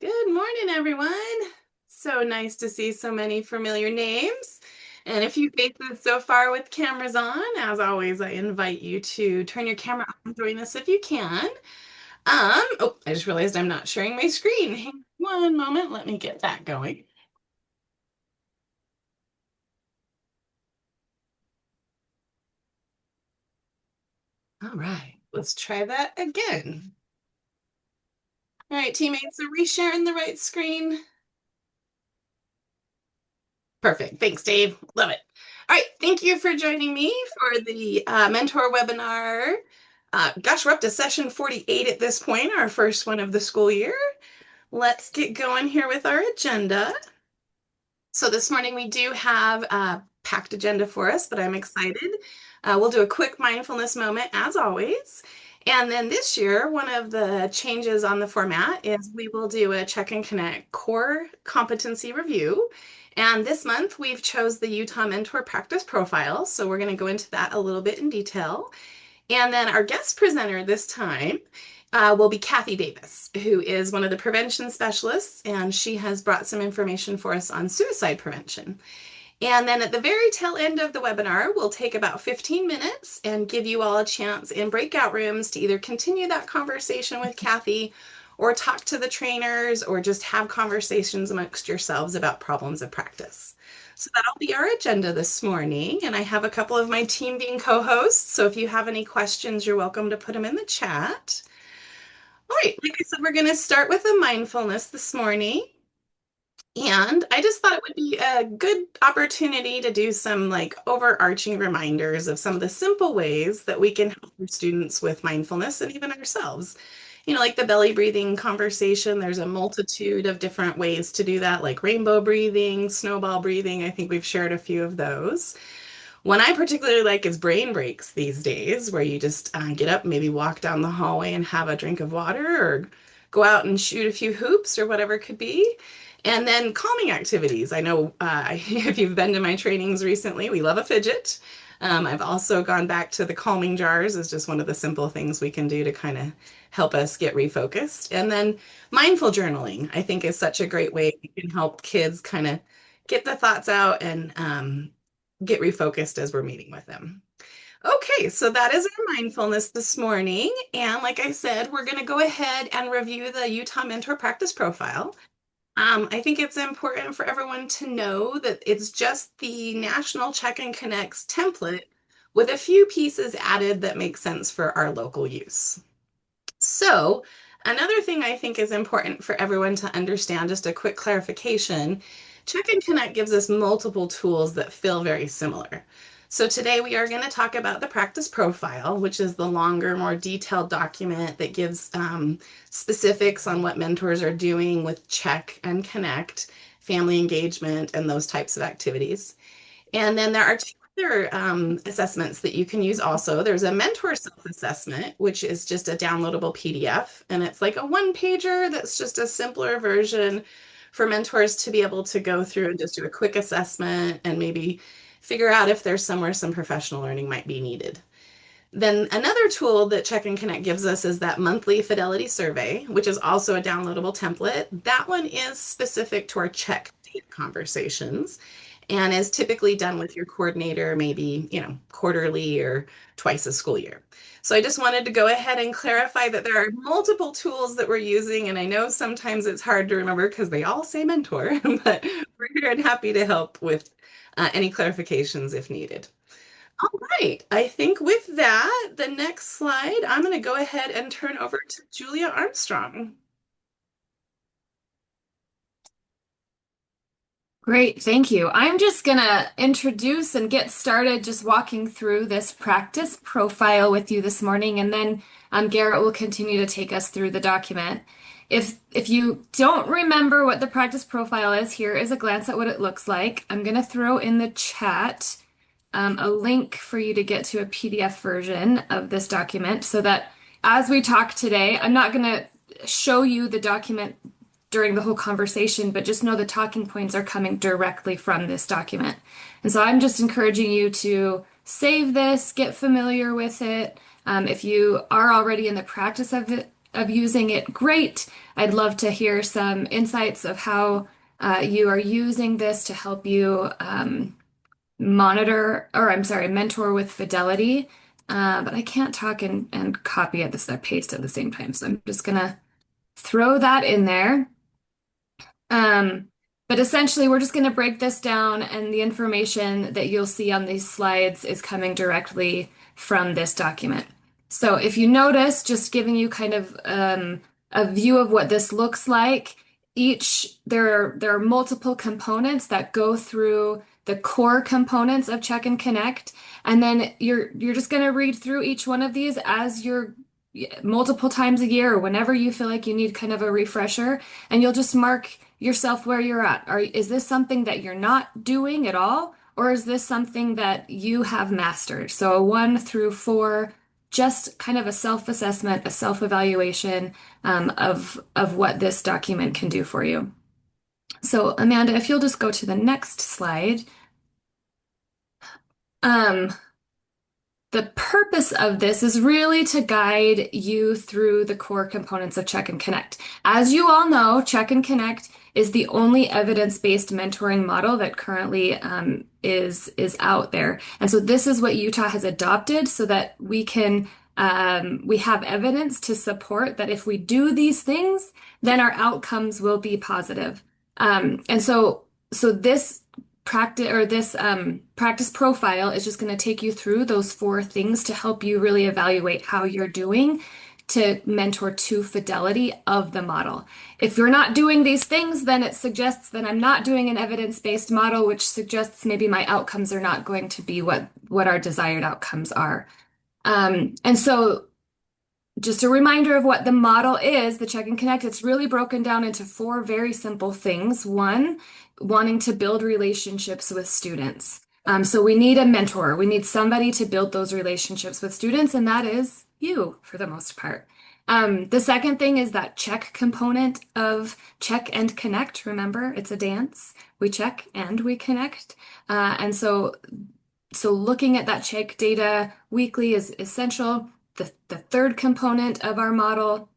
Good morning, everyone. So nice to see so many familiar names and a few faces so far with cameras on. As always, I invite you to turn your camera on and join us if you can. I just realized I'm not sharing my screen. Hang on one moment, let me get that going. All right, let's try that again. All right, teammates, are we sharing the right screen? Perfect. Thanks, Dave. Love it. All right. Thank you for joining me for the mentor webinar. Gosh, we're up to session 48 at this point, our first one of the school year. Let's get going here with our agenda. So this morning we do have a packed agenda for us, but I'm excited. We'll do a quick mindfulness moment as always. And then this year, one of the changes on the format is we will do a check and connect core competency review. And this month we've chose the Utah Mentor Practice Profile. So we're going to go into that a little bit in detail. And then our guest presenter this time will be Cathy Davis, who is one of the prevention specialists, and she has brought some information for us on suicide prevention. And then at the very tail end of the webinar, we'll take about 15 minutes and give you all a chance in breakout rooms to either continue that conversation with Cathy or talk to the trainers or just have conversations amongst yourselves about problems of practice. So that'll be our agenda this morning. And I have a couple of my team being co-hosts. So if you have any questions, you're welcome to put them in the chat. All right, like I said, we're going to start with a mindfulness this morning. And I just thought it would be a good opportunity to do some like overarching reminders of some of the simple ways that we can help our students with mindfulness and even ourselves. Like the belly breathing conversation, there's a multitude of different ways to do that, like rainbow breathing, snowball breathing. I think we've shared a few of those. One I particularly like is brain breaks these days, where you just get up, maybe walk down the hallway and have a drink of water, or go out and shoot a few hoops or whatever it could be. And then calming activities. I know if you've been to my trainings recently, we love a fidget. I've also gone back to the calming jars as just one of the simple things we can do to kind of help us get refocused. And then mindful journaling, I think, is such a great way you can help kids kind of get the thoughts out and get refocused as we're meeting with them. Okay, so that is our mindfulness this morning. And like I said, we're going to go ahead and review the Utah Mentor Practice Profile. I think it's important for everyone to know that it's just the National Check and Connects template with a few pieces added that make sense for our local use. So, another thing I think is important for everyone to understand, just a quick clarification, Check and Connect gives us multiple tools that feel very similar. So today we are going to talk about the practice profile, which is the longer, more detailed document that gives specifics on what mentors are doing with Check and Connect, family engagement, and those types of activities. And then there are two other assessments that you can use also. There's a mentor self-assessment, which is just a downloadable PDF, and it's like a one-pager that's just a simpler version for mentors to be able to go through and just do a quick assessment and maybe figure out if there's somewhere some professional learning might be needed. Then another tool that Check and Connect gives us is that monthly fidelity survey, which is also a downloadable template. That one is specific to our check data conversations and is typically done with your coordinator, maybe, quarterly or twice a school year. So I just wanted to go ahead and clarify that there are multiple tools that we're using, and I know sometimes it's hard to remember because they all say mentor, but we're here and happy to help with any clarifications if needed. All right, I think with that, the next slide, I'm going to go ahead and turn over to Julia Armstrong. Great, thank you. I'm just going to introduce and get started just walking through this practice profile with you this morning, and then Garrett will continue to take us through the document. If you don't remember what the practice profile is, here is a glance at what it looks like. I'm going to throw in the chat a link for you to get to a PDF version of this document so that as we talk today, I'm not going to show you the document during the whole conversation, but just know the talking points are coming directly from this document. And so I'm just encouraging you to save this, get familiar with it. If you are already in the practice of using it, great. I'd love to hear some insights of how you are using this to help you mentor with fidelity. But I can't talk and copy at this paste at the same time. So I'm just gonna throw that in there. Um, but essentially, we're just going to break this down, and the information that you'll see on these slides is coming directly from this document. So if you notice, just giving you kind of a view of what this looks like, there are multiple components that go through the core components of Check and Connect, and then you're just going to read through each one of these as you're multiple times a year or whenever you feel like you need kind of a refresher, and you'll just mark yourself where you're at. Is this something that you're not doing at all, or is this something that you have mastered? So a 1 through 4, just kind of a self-assessment, a self-evaluation of what this document can do for you. So Amanda, if you'll just go to the next slide. Um, The purpose of this is really to guide you through the core components of Check and Connect. As you all know, Check and Connect is the only evidence-based mentoring model that currently is out there. And so this is what Utah has adopted so that we have evidence to support that if we do these things, then our outcomes will be positive. And so this practice profile is just going to take you through those 4 things to help you really evaluate how you're doing to mentor to fidelity of the model. If you're not doing these things, then it suggests that I'm not doing an evidence-based model, which suggests maybe my outcomes are not going to be what our desired outcomes are. And so just a reminder of what the model is, the Check and Connect, it's really broken down into 4 very simple things. One, wanting to build relationships with students. So we need a mentor. We need somebody to build those relationships with students, and that is you for the most part. The second thing is that check component of Check and Connect. Remember, it's a dance. We check and we connect. And so looking at that check data weekly is essential. The third component of our model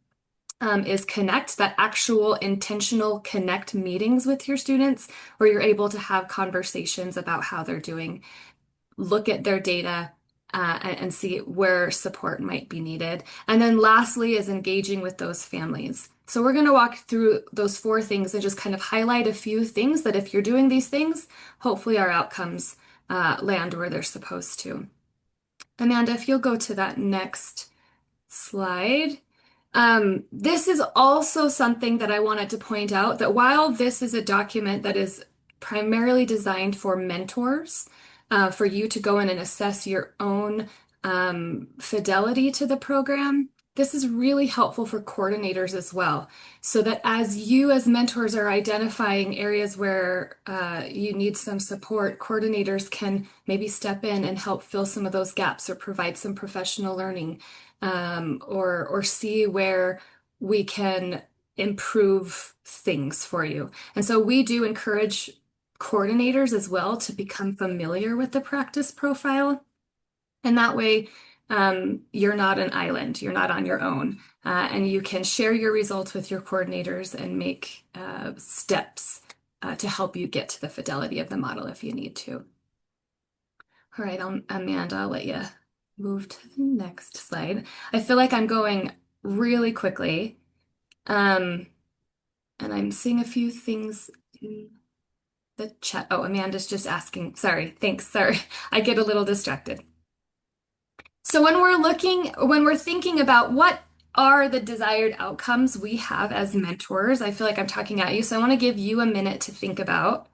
is connect, that actual intentional connect meetings with your students where you're able to have conversations about how they're doing, look at their data, and see where support might be needed. And then lastly is engaging with those families. So we're going to walk through those 4 things and just kind of highlight a few things that if you're doing these things, hopefully our outcomes land where they're supposed to. Amanda, if you'll go to that next slide. This is also something that I wanted to point out that while this is a document that is primarily designed for mentors, for you to go in and assess your own fidelity to the program, this is really helpful for coordinators as well. So that as you as mentors are identifying areas where you need some support, coordinators can maybe step in and help fill some of those gaps or provide some professional learning, or see where we can improve things for you. And so we do encourage coordinators as well to become familiar with the practice profile. And that way, you're not an island, you're not on your own, and you can share your results with your coordinators and make steps to help you get to the fidelity of the model if you need to. All right, Amanda, I'll let you move to the next slide. I feel like I'm going really quickly, and I'm seeing a few things in the chat. Oh, Amanda's just asking. Sorry, thanks. Sorry, I get a little distracted. So when we're thinking about what are the desired outcomes we have as mentors, I feel like I'm talking at you, so I want to give you a minute to think about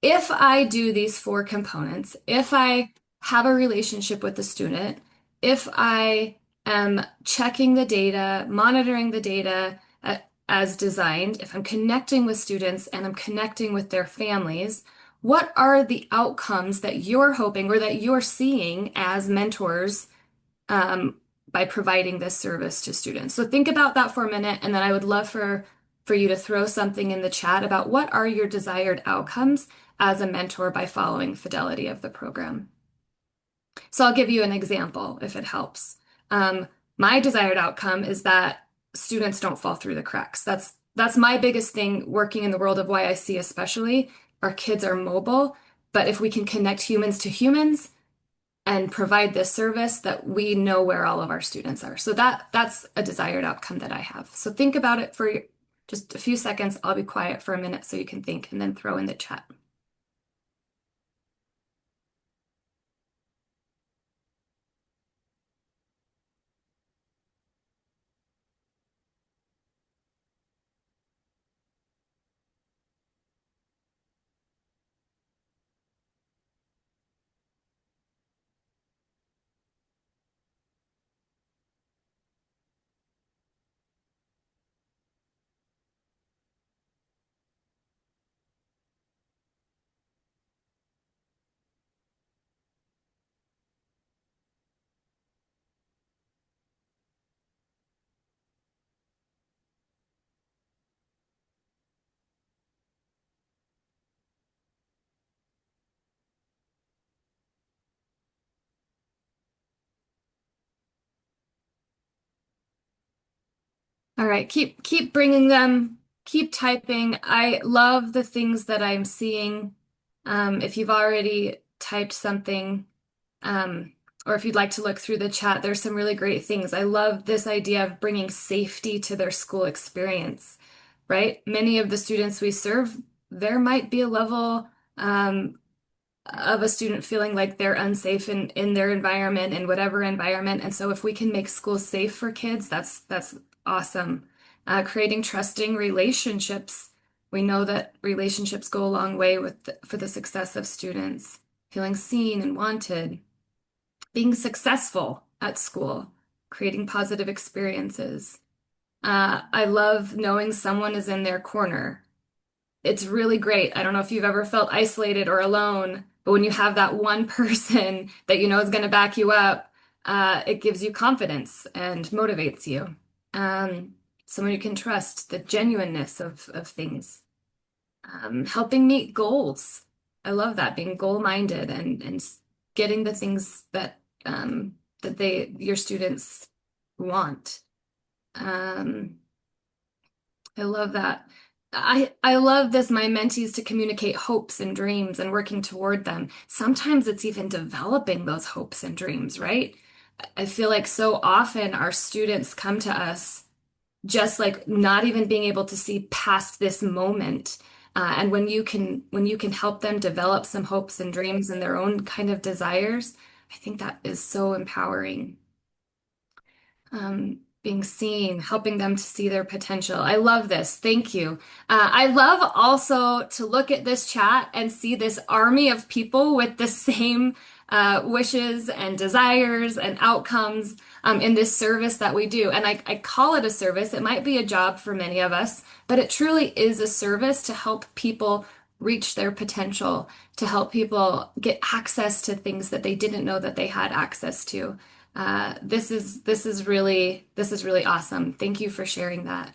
if I do these 4 components, if I have a relationship with the student, if I am checking the data, monitoring the data as designed, if I'm connecting with students and I'm connecting with their families, what are the outcomes that you're hoping or that you're seeing as mentors by providing this service to students? So think about that for a minute, and then I would love for you to throw something in the chat about what are your desired outcomes as a mentor by following fidelity of the program. So I'll give you an example if it helps. My desired outcome is that students don't fall through the cracks. That's my biggest thing working in the world of YIC especially. Our kids are mobile, but if we can connect humans to humans and provide this service, that we know where all of our students are. So that's a desired outcome that I have. So think about it for just a few seconds. I'll be quiet for a minute so you can think and then throw in the chat. All right, keep bringing them, keep typing. I love the things that I'm seeing. If you've already typed something, um, or if you'd like to look through the chat, there's some really great things. I love this idea of bringing safety to their school experience, right? Many of the students we serve, there might be a level, of a student feeling like they're unsafe in their environment, in whatever environment. And so if we can make school safe for kids, that's awesome. Creating trusting relationships. We know that relationships go a long way for the success of students. Feeling seen and wanted. Being successful at school. Creating positive experiences. I love knowing someone is in their corner. It's really great. I don't know if you've ever felt isolated or alone, but when you have that one person that you know is going to back you up, it gives you confidence and motivates you. Um, Someone you can trust, the genuineness of things. Helping meet goals. I love that, being goal-minded and getting the things that your students want. Um, I love that. I love this, my mentees to communicate hopes and dreams and working toward them. Sometimes it's even developing those hopes and dreams, right? I feel like so often our students come to us just like not even being able to see past this moment. And when you can help them develop some hopes and dreams and their own kind of desires, I think that is so empowering. Being seen, helping them to see their potential. I love this. Thank you. I love also to look at this chat and see this army of people with the same wishes and desires and outcomes in this service that we do. And I call it a service. It might be a job for many of us, but it truly is a service to help people reach their potential, to help people get access to things that they didn't know that they had access to. This is really awesome. Thank you for sharing that.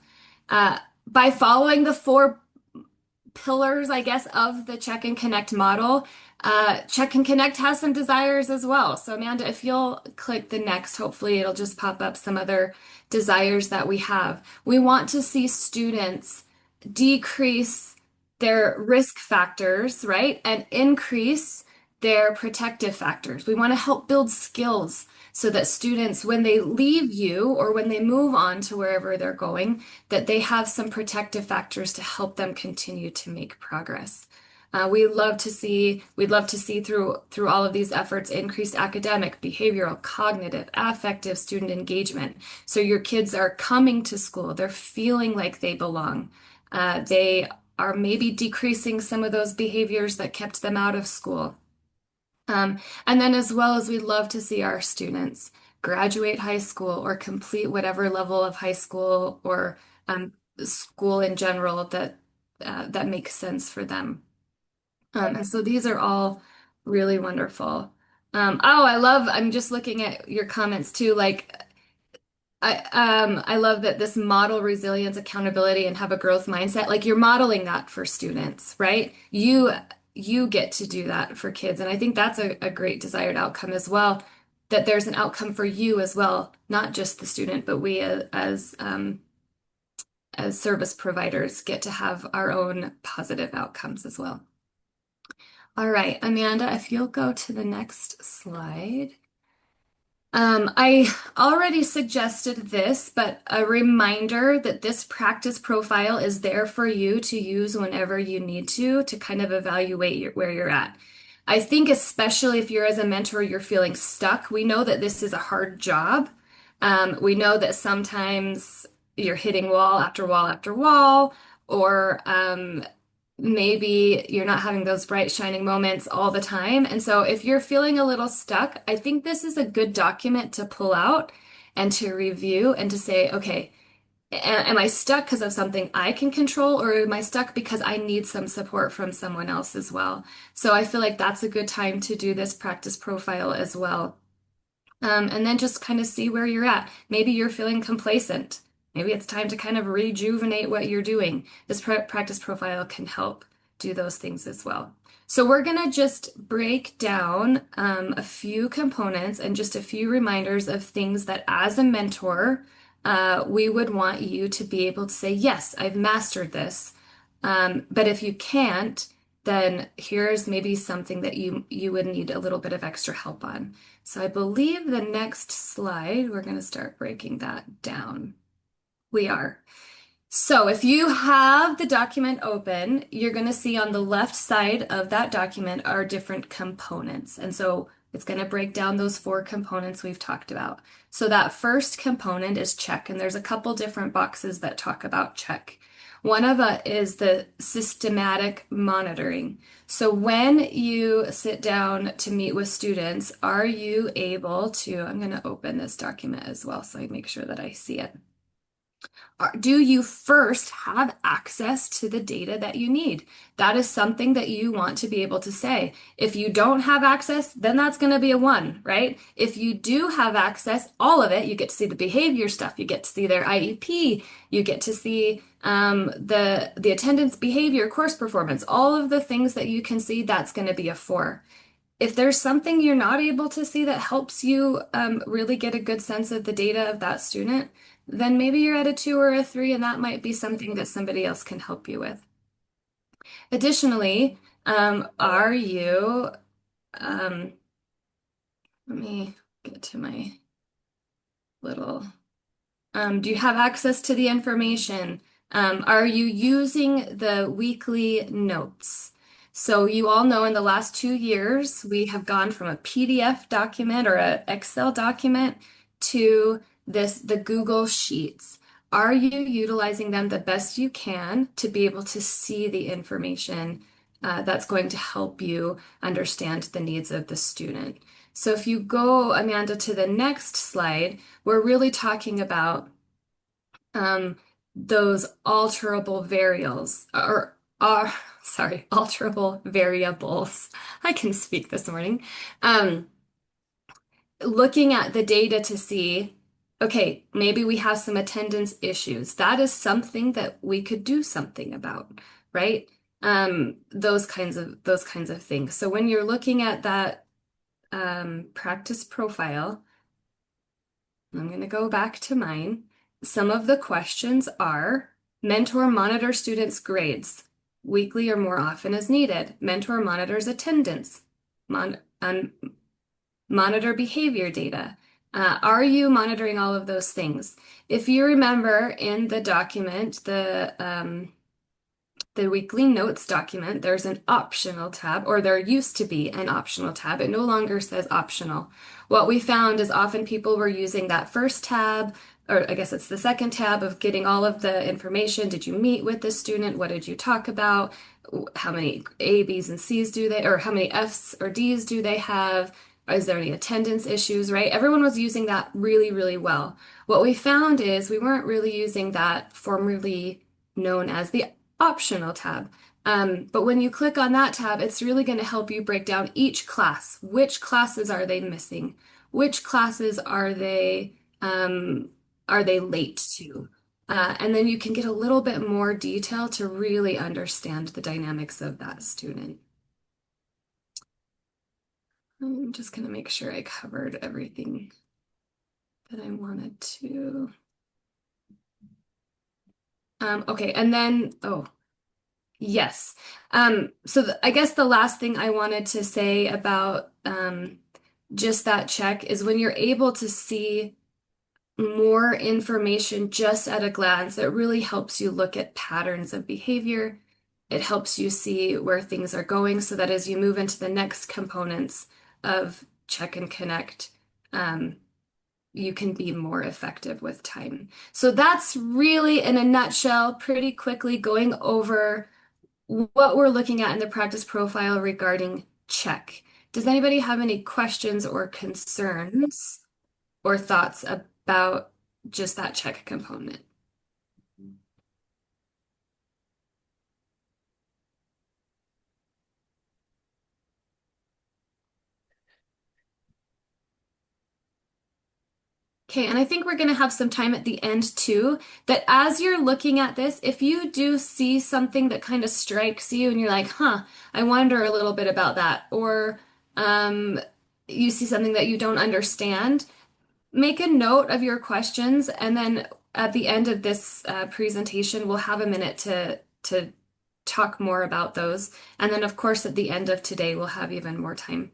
By following the four pillars, I guess, of the Check and Connect model, Check and Connect has some desires as well. So Amanda, if you'll click the next, hopefully it'll just pop up some other desires that we have. We want to see students decrease their risk factors, right? And increase their protective factors. We want to help build skills so that students, when they leave you or when they move on to wherever they're going, that they have some protective factors to help them continue to make progress. We'd love to see through all of these efforts increased academic, behavioral, cognitive, affective student engagement. So your kids are coming to school, they're feeling like they belong. They are maybe decreasing some of those behaviors that kept them out of school. And then as well as we'd love to see our students graduate high school or complete whatever level of high school or school in general that makes sense for them. And so these are all really wonderful. I'm just looking at your comments too, like I love that this model resilience, accountability, and have a growth mindset. Like you're modeling that for students, right? You get to do that for kids. And I think that's a great desired outcome as well, that there's an outcome for you as well, not just the student, but we as as service providers get to have our own positive outcomes as well. All right, Amanda, if you'll go to the next slide. I already suggested this, but a reminder that this practice profile is there for you to use whenever you need to kind of evaluate where you're at. I think especially if you're as a mentor, you're feeling stuck. We know that this is a hard job. We know that sometimes you're hitting wall after wall after wall, or maybe you're not having those bright, shining moments all the time. And so if you're feeling a little stuck, I think this is a good document to pull out and to review and to say, okay, am I stuck because of something I can control, or am I stuck because I need some support from someone else as well? So I feel like that's a good time to do this practice profile as well. And then just kind of see where you're at. Maybe you're feeling complacent. Maybe it's time to kind of rejuvenate what you're doing. This practice profile can help do those things as well. So we're going to just break down a few components and just a few reminders of things that as a mentor, we would want you to be able to say, yes, I've mastered this. But if you can't, then here's maybe something that you would need a little bit of extra help on. So I believe the next slide, we're going to start breaking that down. We are. So if you have the document open, you're going to see on the left side of that document are different components. And so it's going to break down those 4 components we've talked about. So that first component is check, and there's a couple different boxes that talk about check. One of it is the systematic monitoring. So when you sit down to meet with students, are you able to, I'm going to open this document as well so I make sure that I see it. Do you first have access to the data that you need? That is something that you want to be able to say. If you don't have access, then that's going to be a 1, right? If you do have access, all of it, you get to see the behavior stuff, you get to see their IEP, you get to see the attendance, behavior, course performance, all of the things that you can see, that's going to be a 4. If there's something you're not able to see that helps you really get a good sense of the data of that student, then maybe you're at a 2 or a 3, and that might be something that somebody else can help you with. Additionally, are you, let me get to my little, do you have access to the information? Are you using the weekly notes? So you all know in the last 2 years, we have gone from a PDF document or an Excel document to the Google Sheets. Are you utilizing them the best you can to be able to see the information that's going to help you understand the needs of the student? So if you go, Amanda, to the next slide, we're really talking about those alterable variables or sorry, alterable variables. I can speak this morning. Looking at the data to see, okay, maybe we have some attendance issues. That is something that we could do something about, right? Those kinds of things. So when you're looking at that practice profile, I'm going to go back to mine. Some of the questions are mentor monitor students' grades weekly or more often as needed. Mentor monitors attendance. Monitor behavior data. Are you monitoring all of those things? If you remember in the document, the weekly notes document, there's an optional tab, or there used to be an optional tab. It no longer says optional. What we found is often people were using that first tab, or I guess it's the second tab of getting all of the information. Did you meet with the student? What did you talk about? How many A, B's, and C's do they, or how many F's or D's do they have? Is there any attendance issues, right? Everyone was using that really, really well. What we found is we weren't really using that formerly known as the optional tab. But when you click on that tab, it's really going to help you break down each class. Which classes are they missing? Which classes are they late to? And then you can get a little bit more detail to really understand the dynamics of that student. I'm just going to make sure I covered everything that I wanted to. Okay, and then, oh, yes. I guess the last thing I wanted to say about just that check is when you're able to see more information just at a glance, it really helps you look at patterns of behavior. It helps you see where things are going so that as you move into the next components of check and connect, um, you can be more effective with time. So that's really, in a nutshell, pretty quickly going over what we're looking at in the practice profile regarding check. Does anybody have any questions or concerns or thoughts about just that check component? Okay, and I think we're going to have some time at the end too, that as you're looking at this, if you do see something that kind of strikes you and you're like, huh, I wonder a little bit about that, or um, you see something that you don't understand, make a note of your questions, and then at the end of this presentation, we'll have a minute to talk more about those. And then, of course, at the end of today, we'll have even more time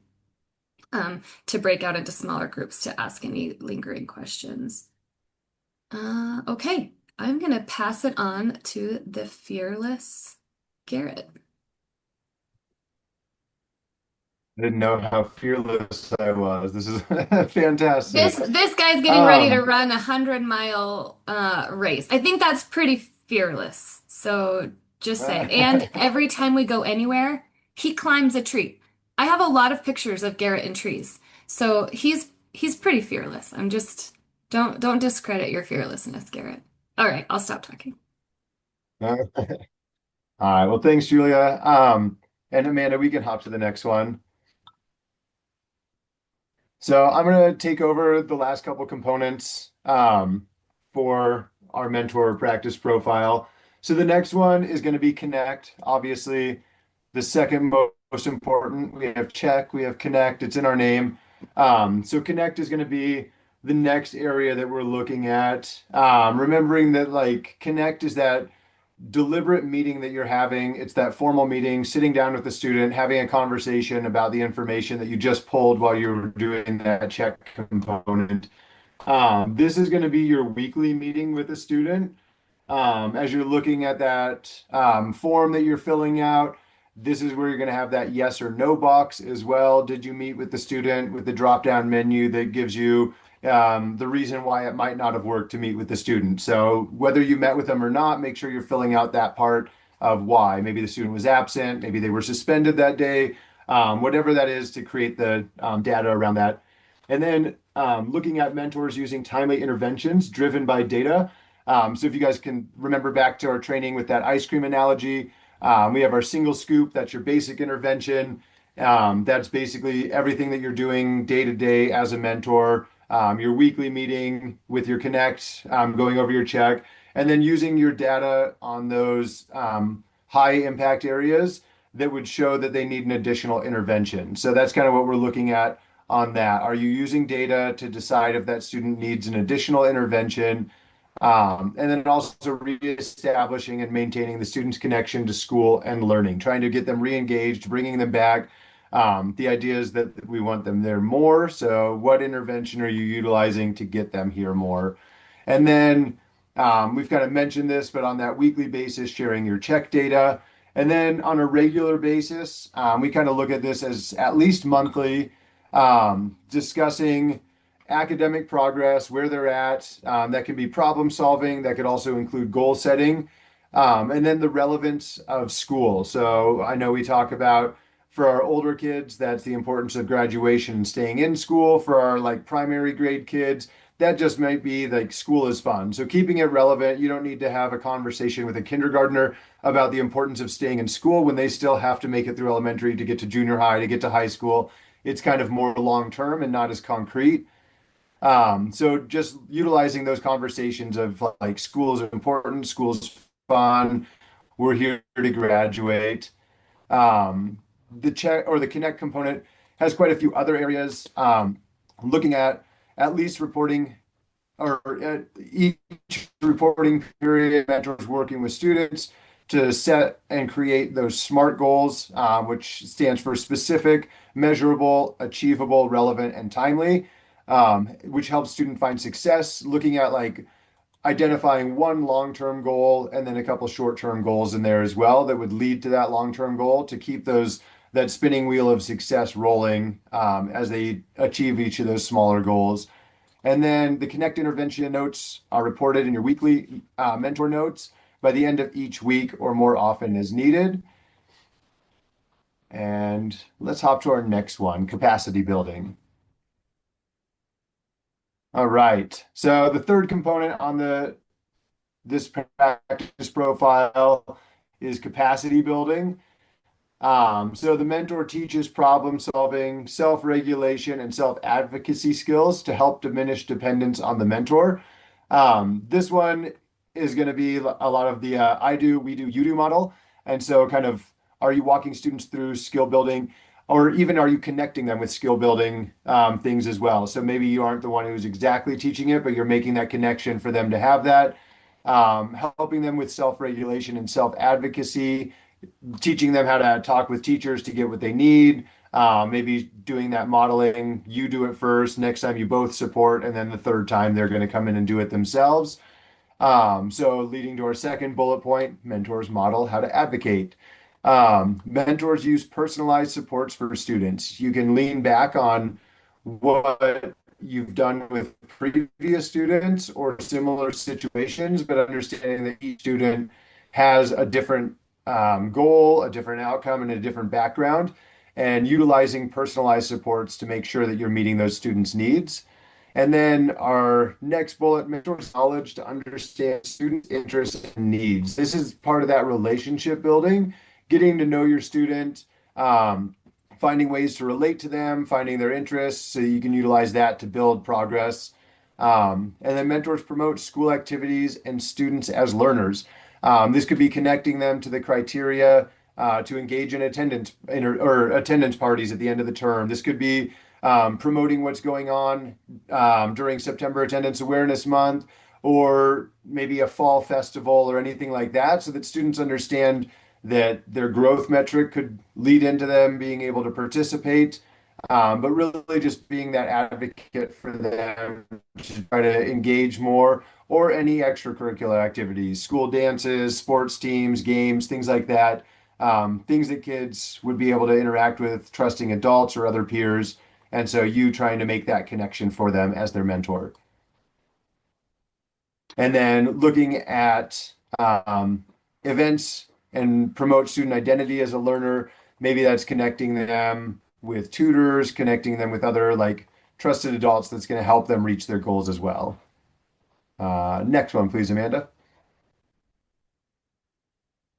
to break out into smaller groups to ask any lingering questions. Okay, I'm gonna pass it on to the fearless Garrett. I didn't know how fearless I was. This is fantastic. This guy's getting ready to Um, run 100-mile race. I think that's pretty fearless. So just saying. And every time we go anywhere, he climbs a tree. I have a lot of pictures of Garrett in trees. So he's pretty fearless. I'm just don't discredit your fearlessness, Garrett. All right, I'll stop talking. all right. Well, thanks, Julia. And Amanda, we can hop to the next one. So I'm going to take over the last couple components for our mentor practice profile. So the next one is going to be connect. Obviously, the second most important. We have check, we have connect. It's in our name. So connect is going to be the next area that we're looking at. Remembering that like connect is that deliberate meeting that you're having. It's that formal meeting, sitting down with the student, having a conversation about the information that you just pulled while you were doing that check component. This is going to be your weekly meeting with the student. As you're looking at that form that you're filling out, this is where you're going to have that yes or no box as well. Did you meet with the student with the drop-down menu that gives you the reason why it might not have worked to meet with the student? So whether you met with them or not, make sure you're filling out that part of why. Maybe the student was absent, maybe they were suspended that day, whatever that is to create the data around that. And then looking at mentors using timely interventions driven by data. So if you guys can remember back to our training with that ice cream analogy, we have our single scoop. That's your basic intervention. That's basically everything that you're doing day to day as a mentor. Your weekly meeting with your connect, going over your check, and then using your data on those high impact areas that would show that they need an additional intervention. So that's kind of what we're looking at on that. Are you using data to decide if that student needs an additional intervention? And then also reestablishing and maintaining the student's connection to school and learning, trying to get them re-engaged, bringing them back. The idea is that we want them there more. So, what intervention are you utilizing to get them here more? And then we've kind of mentioned this, but on that weekly basis, sharing your check data. And then on a regular basis, we kind of look at this as at least monthly, discussing academic progress, where they're at. That can be problem solving. That could also include goal setting. And then the relevance of school. So I know we talk about for our older kids, that's the importance of graduation and staying in school. For our like primary grade kids, that just might be like school is fun. So keeping it relevant, you don't need to have a conversation with a kindergartner about the importance of staying in school when they still have to make it through elementary to get to junior high, to get to high school. It's kind of more long term and not as concrete. So just utilizing those conversations of like school is important, school's fun, we're here to graduate. Um, the check or the connect component has quite a few other areas. Looking at least reporting or each reporting period, mentors working with students to set and create those SMART goals, which stands for specific, measurable, achievable, relevant, and timely, which helps student find success, looking at like identifying one long-term goal and then a couple short-term goals in there as well that would lead to that long-term goal to keep that spinning wheel of success rolling as they achieve each of those smaller goals. And then the Connect intervention notes are reported in your weekly mentor notes by the end of each week or more often as needed. And let's hop to our next one, capacity building. All right. So the third component on this practice profile is capacity building. So the mentor teaches problem solving, self-regulation, and self-advocacy skills to help diminish dependence on the mentor. This one is going to be a lot of the I do, we do, you do model. And so kind of, are you walking students through skill building, or even are you connecting them with skill building things as well? So maybe you aren't the one who's exactly teaching it, but you're making that connection for them to have that. Helping them with self-regulation and self-advocacy, teaching them how to talk with teachers to get what they need. Maybe doing that modeling. You do it first. Next time you both support, and then the third time they're going to come in and do it themselves. So leading to our second bullet point, mentors model how to advocate. Mentors use personalized supports for students. You can lean back on what you've done with previous students or similar situations, but understanding that each student has a different goal, a different outcome, and a different background, and utilizing personalized supports to make sure that you're meeting those students' needs. And then our next bullet, mentors knowledge to understand students' interests and needs. This is part of that relationship building, getting to know your student, finding ways to relate to them, finding their interests so you can utilize that to build progress. And then mentors promote school activities and students as learners. This could be connecting them to the criteria to engage in attendance or attendance parties at the end of the term. This could be promoting what's going on during September Attendance Awareness Month, or maybe a fall festival or anything like that, so that students understand that their growth metric could lead into them being able to participate, but really just being that advocate for them to try to engage more, or any extracurricular activities, school dances, sports teams, games, things like that, things that kids would be able to interact with trusting adults or other peers. And so you trying to make that connection for them as their mentor. And then looking at events and promote student identity as a learner. Maybe that's connecting them with tutors, connecting them with other like trusted adults that's going to help them reach their goals as well. Next one, please, Amanda.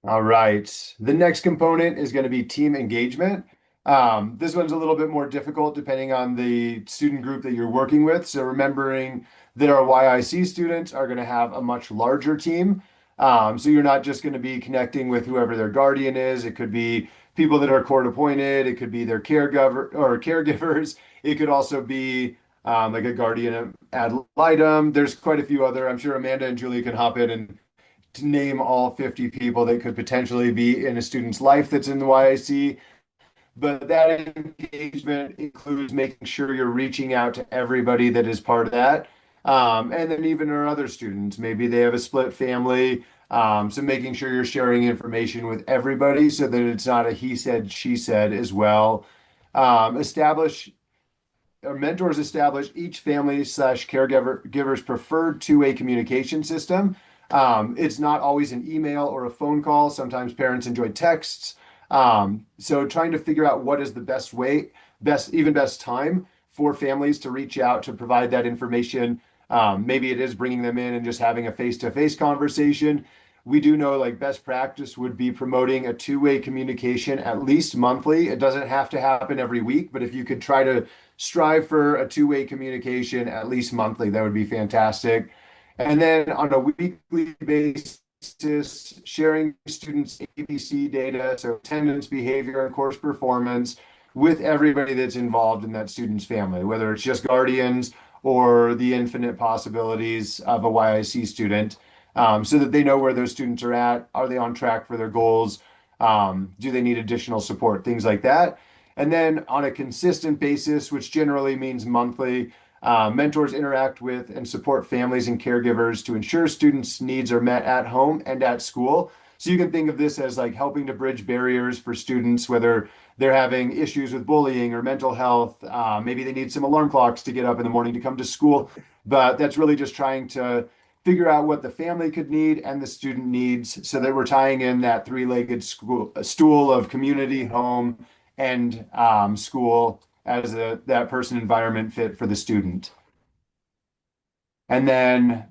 All right. The next component is going to be team engagement. This one's a little bit more difficult depending on the student group that you're working with. So remembering that our YIC students are going to have a much larger team. So you're not just going to be connecting with whoever their guardian is. It could be people that are court appointed. It could be their caregiver or caregivers. It could also be like a guardian ad litem. There's quite a few other. I'm sure Amanda and Julie can hop in and to name all 50 people that could potentially be in a student's life that's in the YIC. But that engagement includes making sure you're reaching out to everybody that is part of that. And then even our other students, maybe they have a split family. So making sure you're sharing information with everybody so that it's not a he said, she said as well. Establish Our mentors establish each family slash caregiver's preferred two-way communication system. It's not always an email or a phone call. Sometimes parents enjoy texts. So trying to figure out what is the best way, best time for families to reach out to provide that information. Maybe it is bringing them in and just having a face-to-face conversation. We do know like best practice would be promoting a two-way communication at least monthly. It doesn't have to happen every week, but if you could try to strive for a two-way communication at least monthly, that would be fantastic. And then on a weekly basis, sharing students' ABC data, so attendance, behavior, and course performance with everybody that's involved in that student's family, whether it's just guardians or the infinite possibilities of a YIC student. so that they know where those students are at. Are they on track for their goals? Do they need additional support? Things like that. And then on a consistent basis, which generally means monthly, mentors interact with and support families and caregivers to ensure students' needs are met at home and at school. So you can think of this as like helping to bridge barriers for students, whether they're having issues with bullying or mental health. Maybe they need some alarm clocks to get up in the morning to come to school. But that's really just trying to figure out what the family could need and the student needs so that we're tying in that three-legged stool of community, home, and school as that person environment fit for the student. And then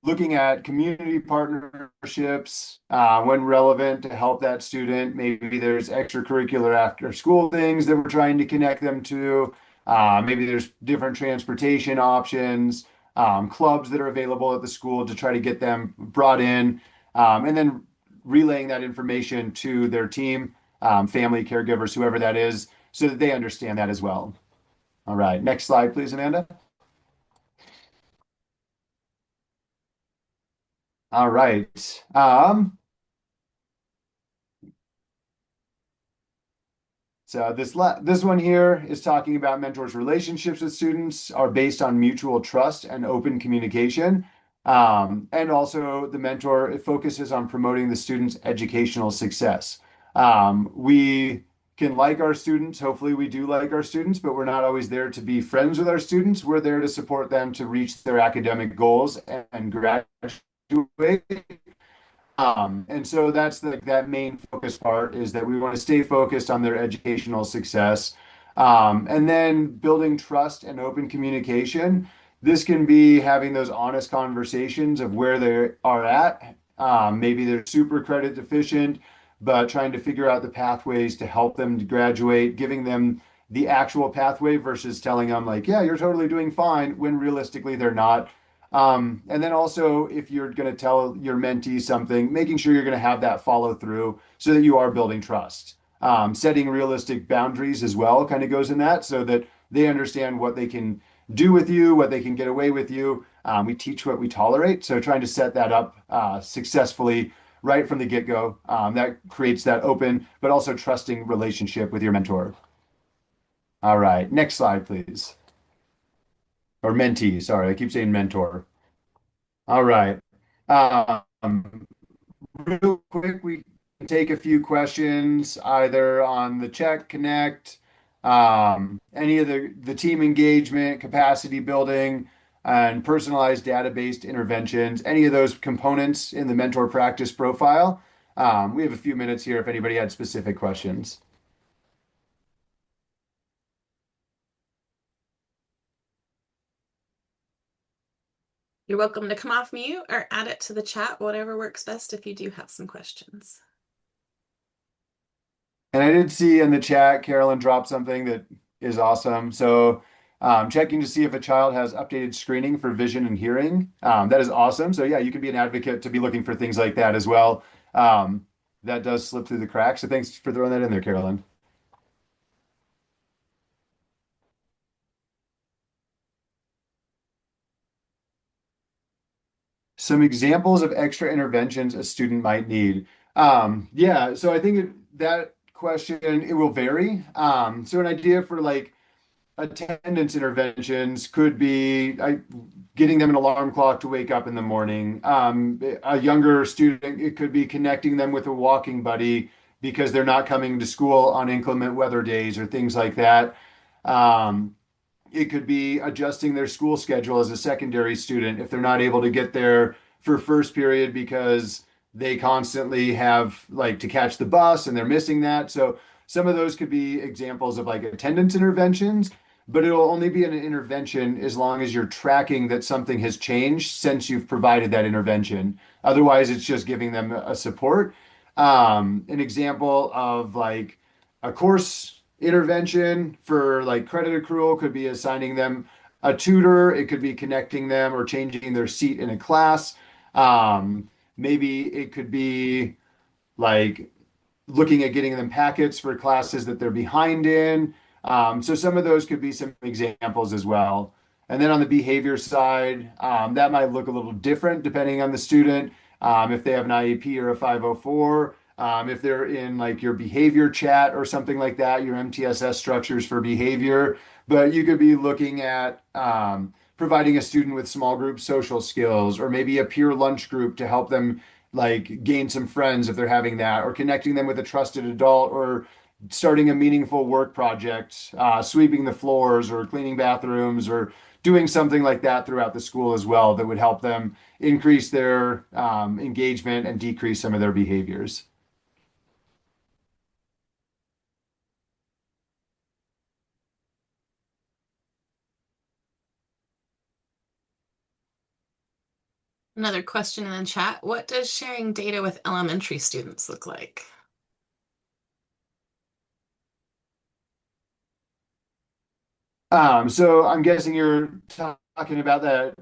looking at community partnerships when relevant to help that student. Maybe there's extracurricular after school things that we're trying to connect them to. Maybe there's different transportation options, clubs that are available at the school to try to get them brought in, and then relaying that information to their team, family, caregivers, whoever that is, so that they understand that as well. All right, next slide, please, Amanda. All right. So this one here is talking about mentors' relationships with students are based on mutual trust and open communication. And also the mentor, it focuses on promoting the student's educational success. We can like our students. Hopefully we do like our students, but we're not always there to be friends with our students. We're there to support them to reach their academic goals and graduate. And so that's that main focus part is that we want to stay focused on their educational success. And then building trust and open communication. This can be having those honest conversations of where they are at. Maybe they're super credit deficient, but trying to figure out the pathways to help them to graduate, giving them the actual pathway versus telling them like, yeah, you're totally doing fine when realistically they're not. And then also, if you're going to tell your mentee something, making sure you're going to have that follow through so that you are building trust. Setting realistic boundaries as well kind of goes in that so that they understand what they can do with you, what they can get away with you. We teach what we tolerate. So trying to set that up successfully right from the get-go. That creates that open, but also trusting relationship with your mentor. All right, next slide, please. Or mentee, sorry, I keep saying mentor. All right. Um, Real quick, we can take a few questions either on the check, connect, any of the team engagement, capacity building, and personalized data-based interventions, any of those components in the mentor practice profile. We have a few minutes here if anybody had specific questions. You're welcome to come off mute or add it to the chat, whatever works best if you do have some questions. And I did see in the chat, Carolyn dropped something that is awesome. So, checking to see if a child has updated screening for vision and hearing. That is awesome. So, yeah, you can be an advocate to be looking for things like that as well. That does slip through the cracks. So, thanks for throwing that in there, Carolyn. Some examples of extra interventions a student might need. Yeah, so I think that question, it will vary. So, an idea for like attendance interventions could be getting them an alarm clock to wake up in the morning. A younger student, it could be connecting them with a walking buddy because they're not coming to school on inclement weather days or things like that. Um, it could be adjusting their school schedule as a secondary student if they're not able to get there for first period because they constantly have like to catch the bus and they're missing that. So some of those could be examples of like attendance interventions, but it'll only be an intervention as long as you're tracking that something has changed since you've provided that intervention. Otherwise, it's just giving them a support. An example of like a course intervention for like credit accrual could be assigning them a tutor. It could be connecting them or changing their seat in a class. Maybe it could be like looking at getting them packets for classes that they're behind in. So some of those could be some examples as well. And then on the behavior side, that might look a little different depending on the student. If they have an IEP or a 504, if they're in like your behavior chat or something like that, your MTSS structures for behavior. But you could be looking at providing a student with small group social skills, or maybe a peer lunch group to help them like gain some friends if they're having that, or connecting them with a trusted adult, or starting a meaningful work project, sweeping the floors or cleaning bathrooms, or doing something like that throughout the school as well that would help them increase their engagement and decrease some of their behaviors. Another question in the chat. What does sharing data with elementary students look like? So I'm guessing you're talking about that,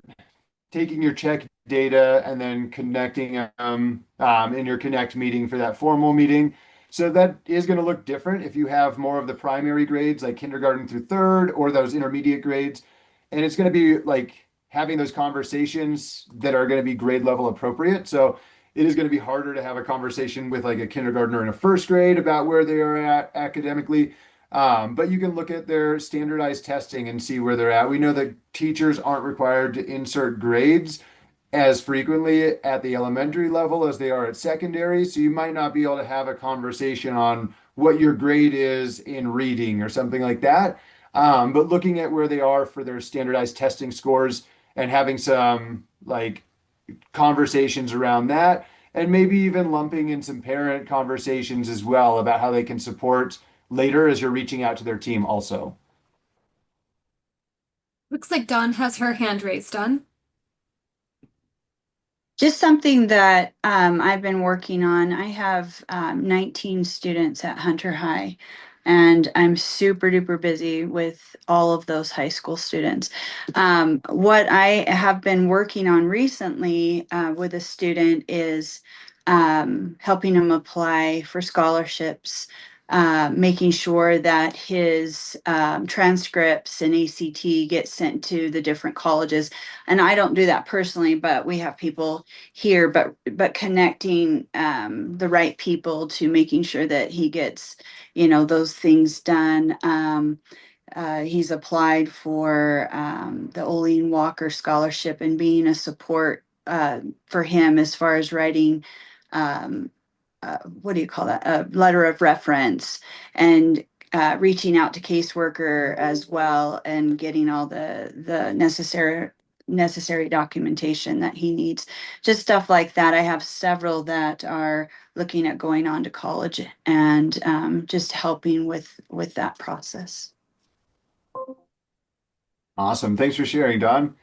taking your check data and then connecting in your connect meeting for that formal meeting. So that is going to look different if you have more of the primary grades like kindergarten through third, or those intermediate grades. And it's going to be like having those conversations that are going to be grade level appropriate. So it is going to be harder to have a conversation with like a kindergartner in a first grade about where they are at academically. But you can look at their standardized testing and see where they're at. We know that teachers aren't required to insert grades as frequently at the elementary level as they are at secondary. So you might not be able to have a conversation on what your grade is in reading or something like that. But looking at where they are for their standardized testing scores and having some like conversations around that, and maybe even lumping in some parent conversations as well about how they can support later as you're reaching out to their team also. Looks like Dawn has her hand raised on. Just something that I've been working on. I have 19 students at Hunter High, and I'm super duper busy with all of those high school students. What I have been working on recently with a student is helping him apply for scholarships. Making sure that his transcripts and ACT get sent to the different colleges. And I don't do that personally, but we have people here, but connecting the right people to making sure that he gets, those things done. He's applied for the Oline Walker Scholarship, and being a support for him as far as writing, what do you call that? A letter of reference, and reaching out to caseworker as well, and getting all the necessary documentation that he needs. Just stuff like that. I have several that are looking at going on to college, and just helping with that process. Awesome. Thanks for sharing, Don.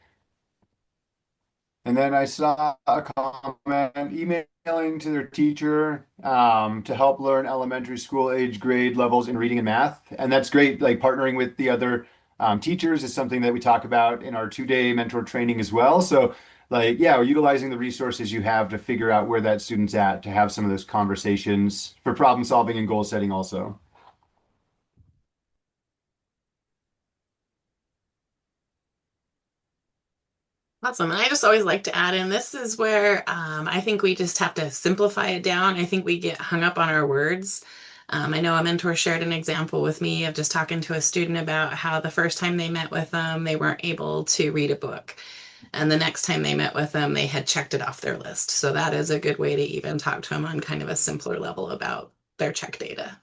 And then I saw a comment emailing to their teacher to help learn elementary school age grade levels in reading and math. And that's great. Like partnering with the other teachers is something that we talk about in our 2-day mentor training as well. So like, yeah, utilizing the resources you have to figure out where that student's at, to have some of those conversations for problem solving and goal setting also. Awesome. And I just always like to add in, this is where I think we just have to simplify it down. I think we get hung up on our words. I know a mentor shared an example with me of just talking to a student about how the first time they met with them, they weren't able to read a book. And the next time they met with them, they had checked it off their list. So that is a good way to even talk to them on kind of a simpler level about their check data.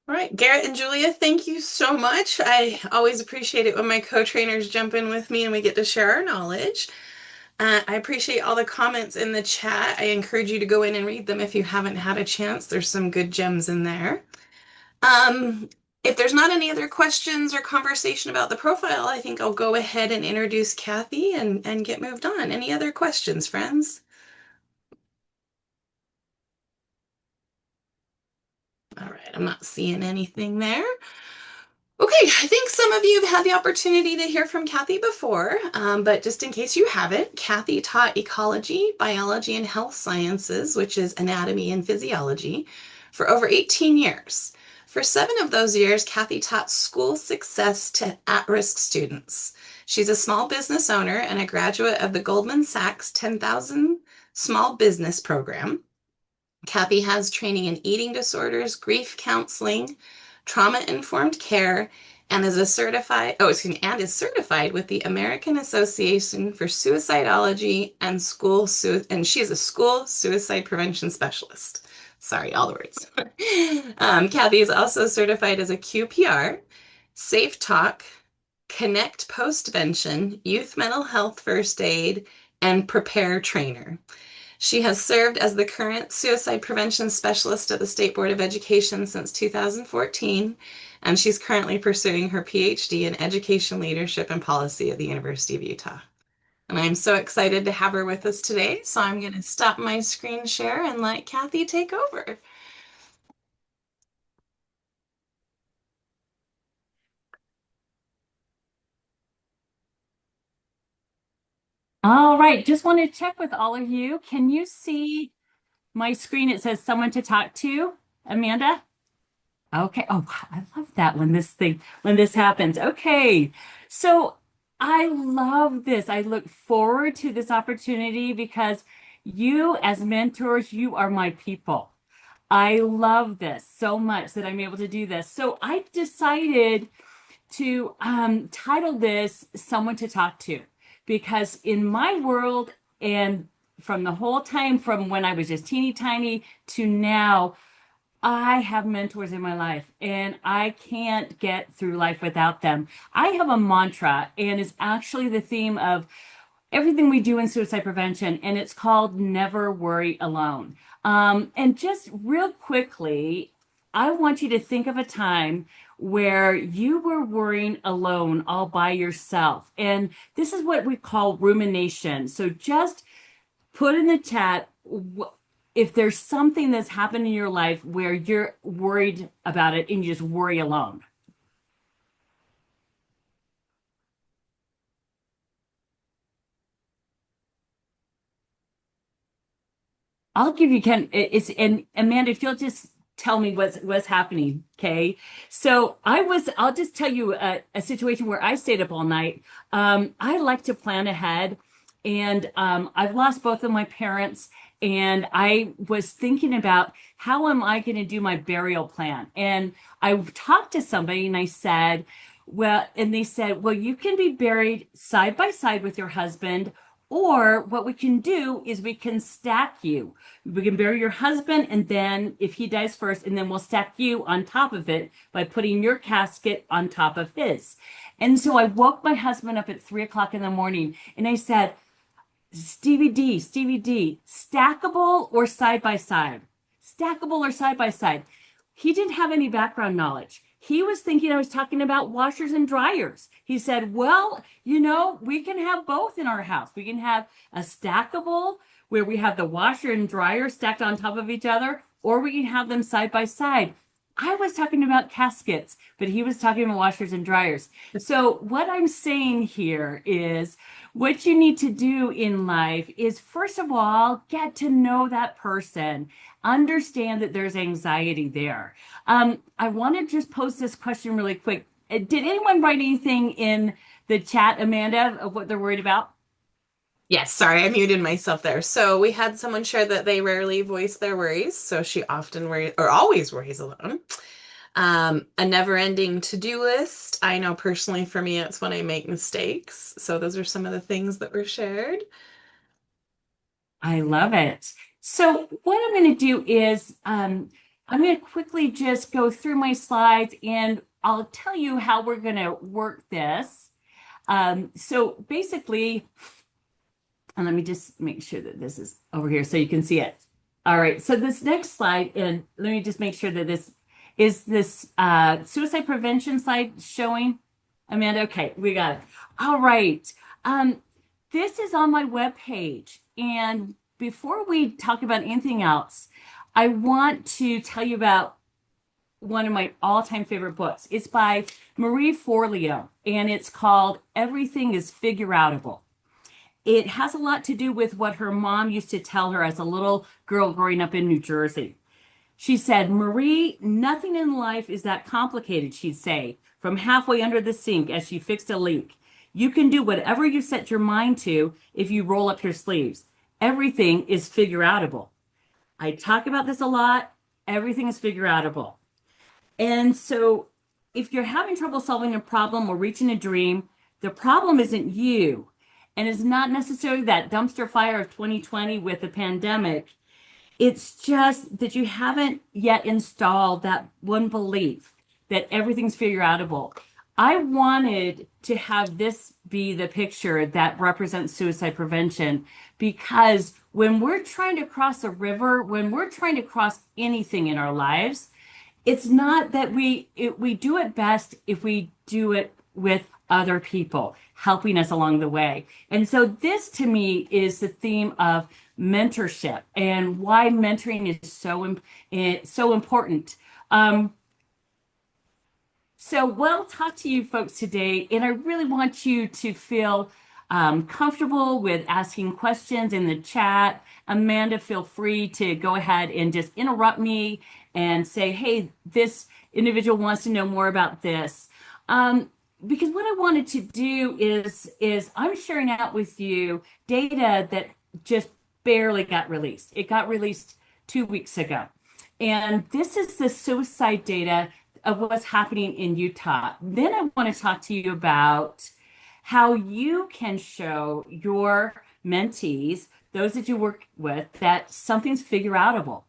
All right, Garrett and Julia, thank you so much. I always appreciate it when my co-trainers jump in with me and we get to share our knowledge. I appreciate all the comments in the chat. I encourage you to go in and read them if you haven't had a chance. There's some good gems in there. If there's not any other questions or conversation about the profile, I think I'll go ahead and introduce Cathy and get moved on. Any other questions, friends? All right, I'm not seeing anything there. Okay, I think some of you have had the opportunity to hear from Cathy before, but just in case you haven't, Cathy taught ecology, biology, and health sciences, which is anatomy and physiology, for over 18 years. For 7 of those years, Cathy taught school success to at-risk students. She's a small business owner and a graduate of the Goldman Sachs 10,000 Small Business Program. Cathy has training in eating disorders, grief counseling, trauma-informed care, and is certified with the American Association for Suicidology and she is a school suicide prevention specialist. Sorry, all the words. Cathy is also certified as a QPR, Safe Talk, Connect Postvention, Youth Mental Health First Aid, and Prepare Trainer. She has served as the current suicide prevention specialist at the State Board of Education since 2014, and she's currently pursuing her PhD in education leadership and policy at the University of Utah. And I'm so excited to have her with us today, so I'm going to stop my screen share and let Cathy take over. All right, just want to check with all of you. Can you see my screen? It says someone to talk to, Amanda? Okay. Oh, wow, I love that when this happens. Okay. So I love this. I look forward to this opportunity because you as mentors, you are my people. I love this so much that I'm able to do this. So I decided to title this Someone to Talk to because in my world and from the whole time from when I was just teeny tiny to now, I have mentors in my life and I can't get through life without them. I have a mantra and it's actually the theme of everything we do in suicide prevention, and it's called Never Worry Alone. And just real quickly, I want you to think of a time where you were worrying alone all by yourself. And this is what we call rumination. So just put in the chat if there's something that's happened in your life where you're worried about it and you just worry alone. I'll give you and Amanda, if you'll just tell me what's happening, okay? So I'll just tell you a situation where I stayed up all night. I like to plan ahead, and I've lost both of my parents, and I was thinking about how am I going to do my burial plan? And I talked to somebody, and I said, and they said, well, you can be buried side by side with your husband. Or what we can do is we can stack you. We can bury your husband, and then if he dies first, and then we'll stack you on top of it by putting your casket on top of his. And so I woke my husband up at 3 o'clock in the morning, and I said, Stevie D, stackable or side by side? Stackable or side by side? He didn't have any background knowledge. He was thinking I was talking about washers and dryers. He said, well, we can have both in our house. We can have a stackable where we have the washer and dryer stacked on top of each other, or we can have them side by side. I was talking about caskets, but he was talking about washers and dryers. So what I'm saying here is what you need to do in life is, first of all, get to know that person. Understand that there's anxiety there. I want to just pose this question really quick. Did anyone write anything in the chat, Amanda, of what they're worried about? Yes, sorry, I muted myself there. So we had someone share that they rarely voice their worries, so she often worries or always worries alone. A never-ending to-do list. I know personally for me, it's when I make mistakes. So those are some of the things that were shared. I love it. So what I'm going to do is I'm going to quickly just go through my slides and I'll tell you how we're going to work this. So basically, and let me just make sure that this is over here so you can see it. All right, so this next slide, and let me just make sure that this is suicide prevention slide showing. Amanda, okay, we got it. All right. This is on my webpage. And before we talk about anything else, I want to tell you about one of my all-time favorite books. It's by Marie Forleo, and it's called Everything is Figure-Outable. It has a lot to do with what her mom used to tell her as a little girl growing up in New Jersey. She said, Marie, nothing in life is that complicated, she'd say, from halfway under the sink as she fixed a leak. You can do whatever you set your mind to if you roll up your sleeves. Everything is figure outable. I talk about this a lot. Everything is figure outable. And so if you're having trouble solving a problem or reaching a dream, the problem isn't you. And it's not necessarily that dumpster fire of 2020 with the pandemic. It's just that you haven't yet installed that one belief that everything's figure outable. I wanted to have this be the picture that represents suicide prevention because when we're trying to cross a river, when we're trying to cross anything in our lives, it's not that we do it best if we do it with other people helping us along the way. And so this to me is the theme of mentorship and why mentoring is so important. So we'll talk to you folks today, and I really want you to feel comfortable with asking questions in the chat. Amanda, feel free to go ahead and just interrupt me and say, hey, this individual wants to know more about this. Because what I wanted to do is I'm sharing out with you data that just barely got released. It got released 2 weeks ago. And this is the suicide data of what's happening in Utah. Then I want to talk to you about how you can show your mentees, those that you work with, that something's figure outable.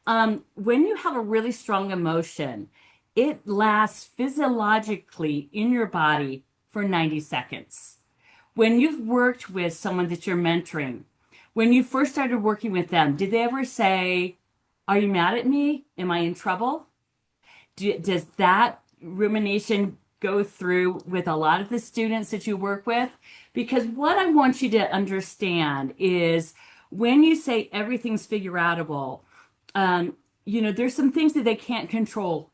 When you have a really strong emotion, it lasts physiologically in your body for 90 seconds. When you've worked with someone that you're mentoring, when you first started working with them, did they ever say, are you mad at me? Am I in trouble? Does that rumination go through with a lot of the students that you work with? Because what I want you to understand is when you say everything's figure outable, there's some things that they can't control.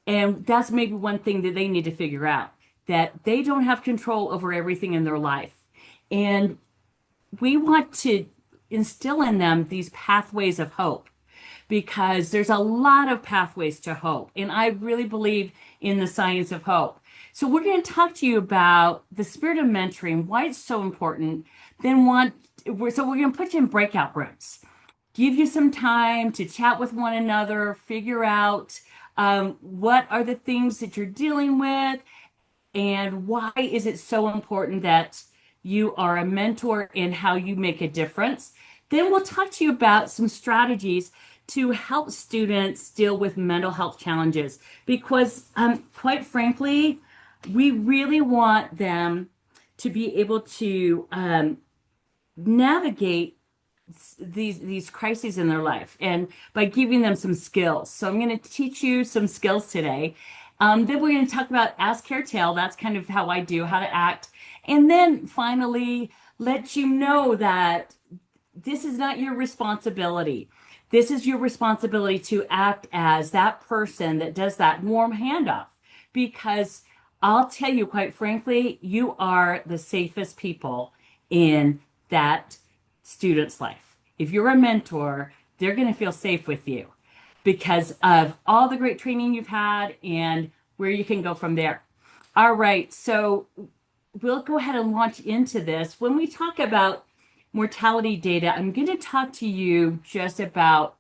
And that's maybe one thing that they need to figure out, that they don't have control over everything in their life. And we want to instill in them these pathways of hope because there's a lot of pathways to hope. And I really believe in the science of hope. So we're going to talk to you about the spirit of mentoring, why it's so important. So we're going to put you in breakout rooms, give you some time to chat with one another, figure out what are the things that you're dealing with, and why is it so important that you are a mentor and how you make a difference. Then we'll talk to you about some strategies to help students deal with mental health challenges because quite frankly, we really want them to be able to navigate these crises in their life and by giving them some skills. So I'm going to teach you some skills today. Then we're going to talk about ask, care, tell. That's kind of how I do, how to act. And then finally, let you know that this is not your responsibility. This is your responsibility to act as that person that does that warm handoff. Because I'll tell you, quite frankly, you are the safest people in that student's life. If you're a mentor, they're going to feel safe with you because of all the great training you've had and where you can go from there. All right, so we'll go ahead and launch into this. When we talk about mortality data, I'm going to talk to you just about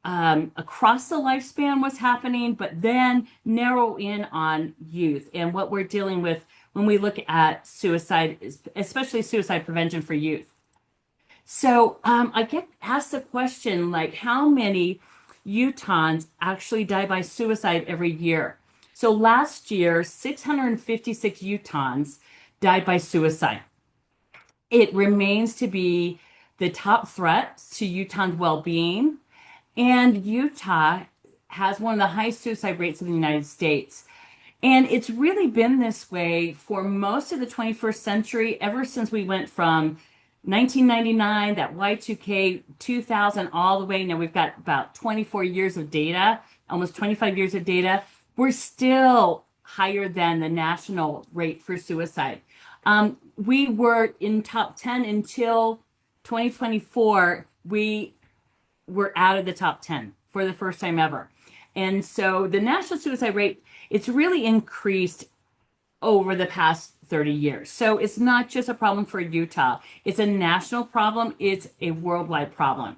across the lifespan what's happening, but then narrow in on youth and what we're dealing with when we look at suicide, especially suicide prevention for youth. So I get asked the question, like, how many Utahns actually die by suicide every year? So last year, 656 Utahns died by suicide. It remains to be the top threat to Utahns' well-being. And Utah has one of the highest suicide rates in the United States. And it's really been this way for most of the 21st century, ever since we went from 1999, that Y2K, 2000, all the way. Now we've got about 24 years of data, almost 25 years of data. We're still higher than the national rate for suicide. We were in top 10 until 2024. We were out of the top 10 for the first time ever. And so the national suicide rate, it's really increased over the past 30 years. So it's not just a problem for Utah. It's a national problem. It's a worldwide problem.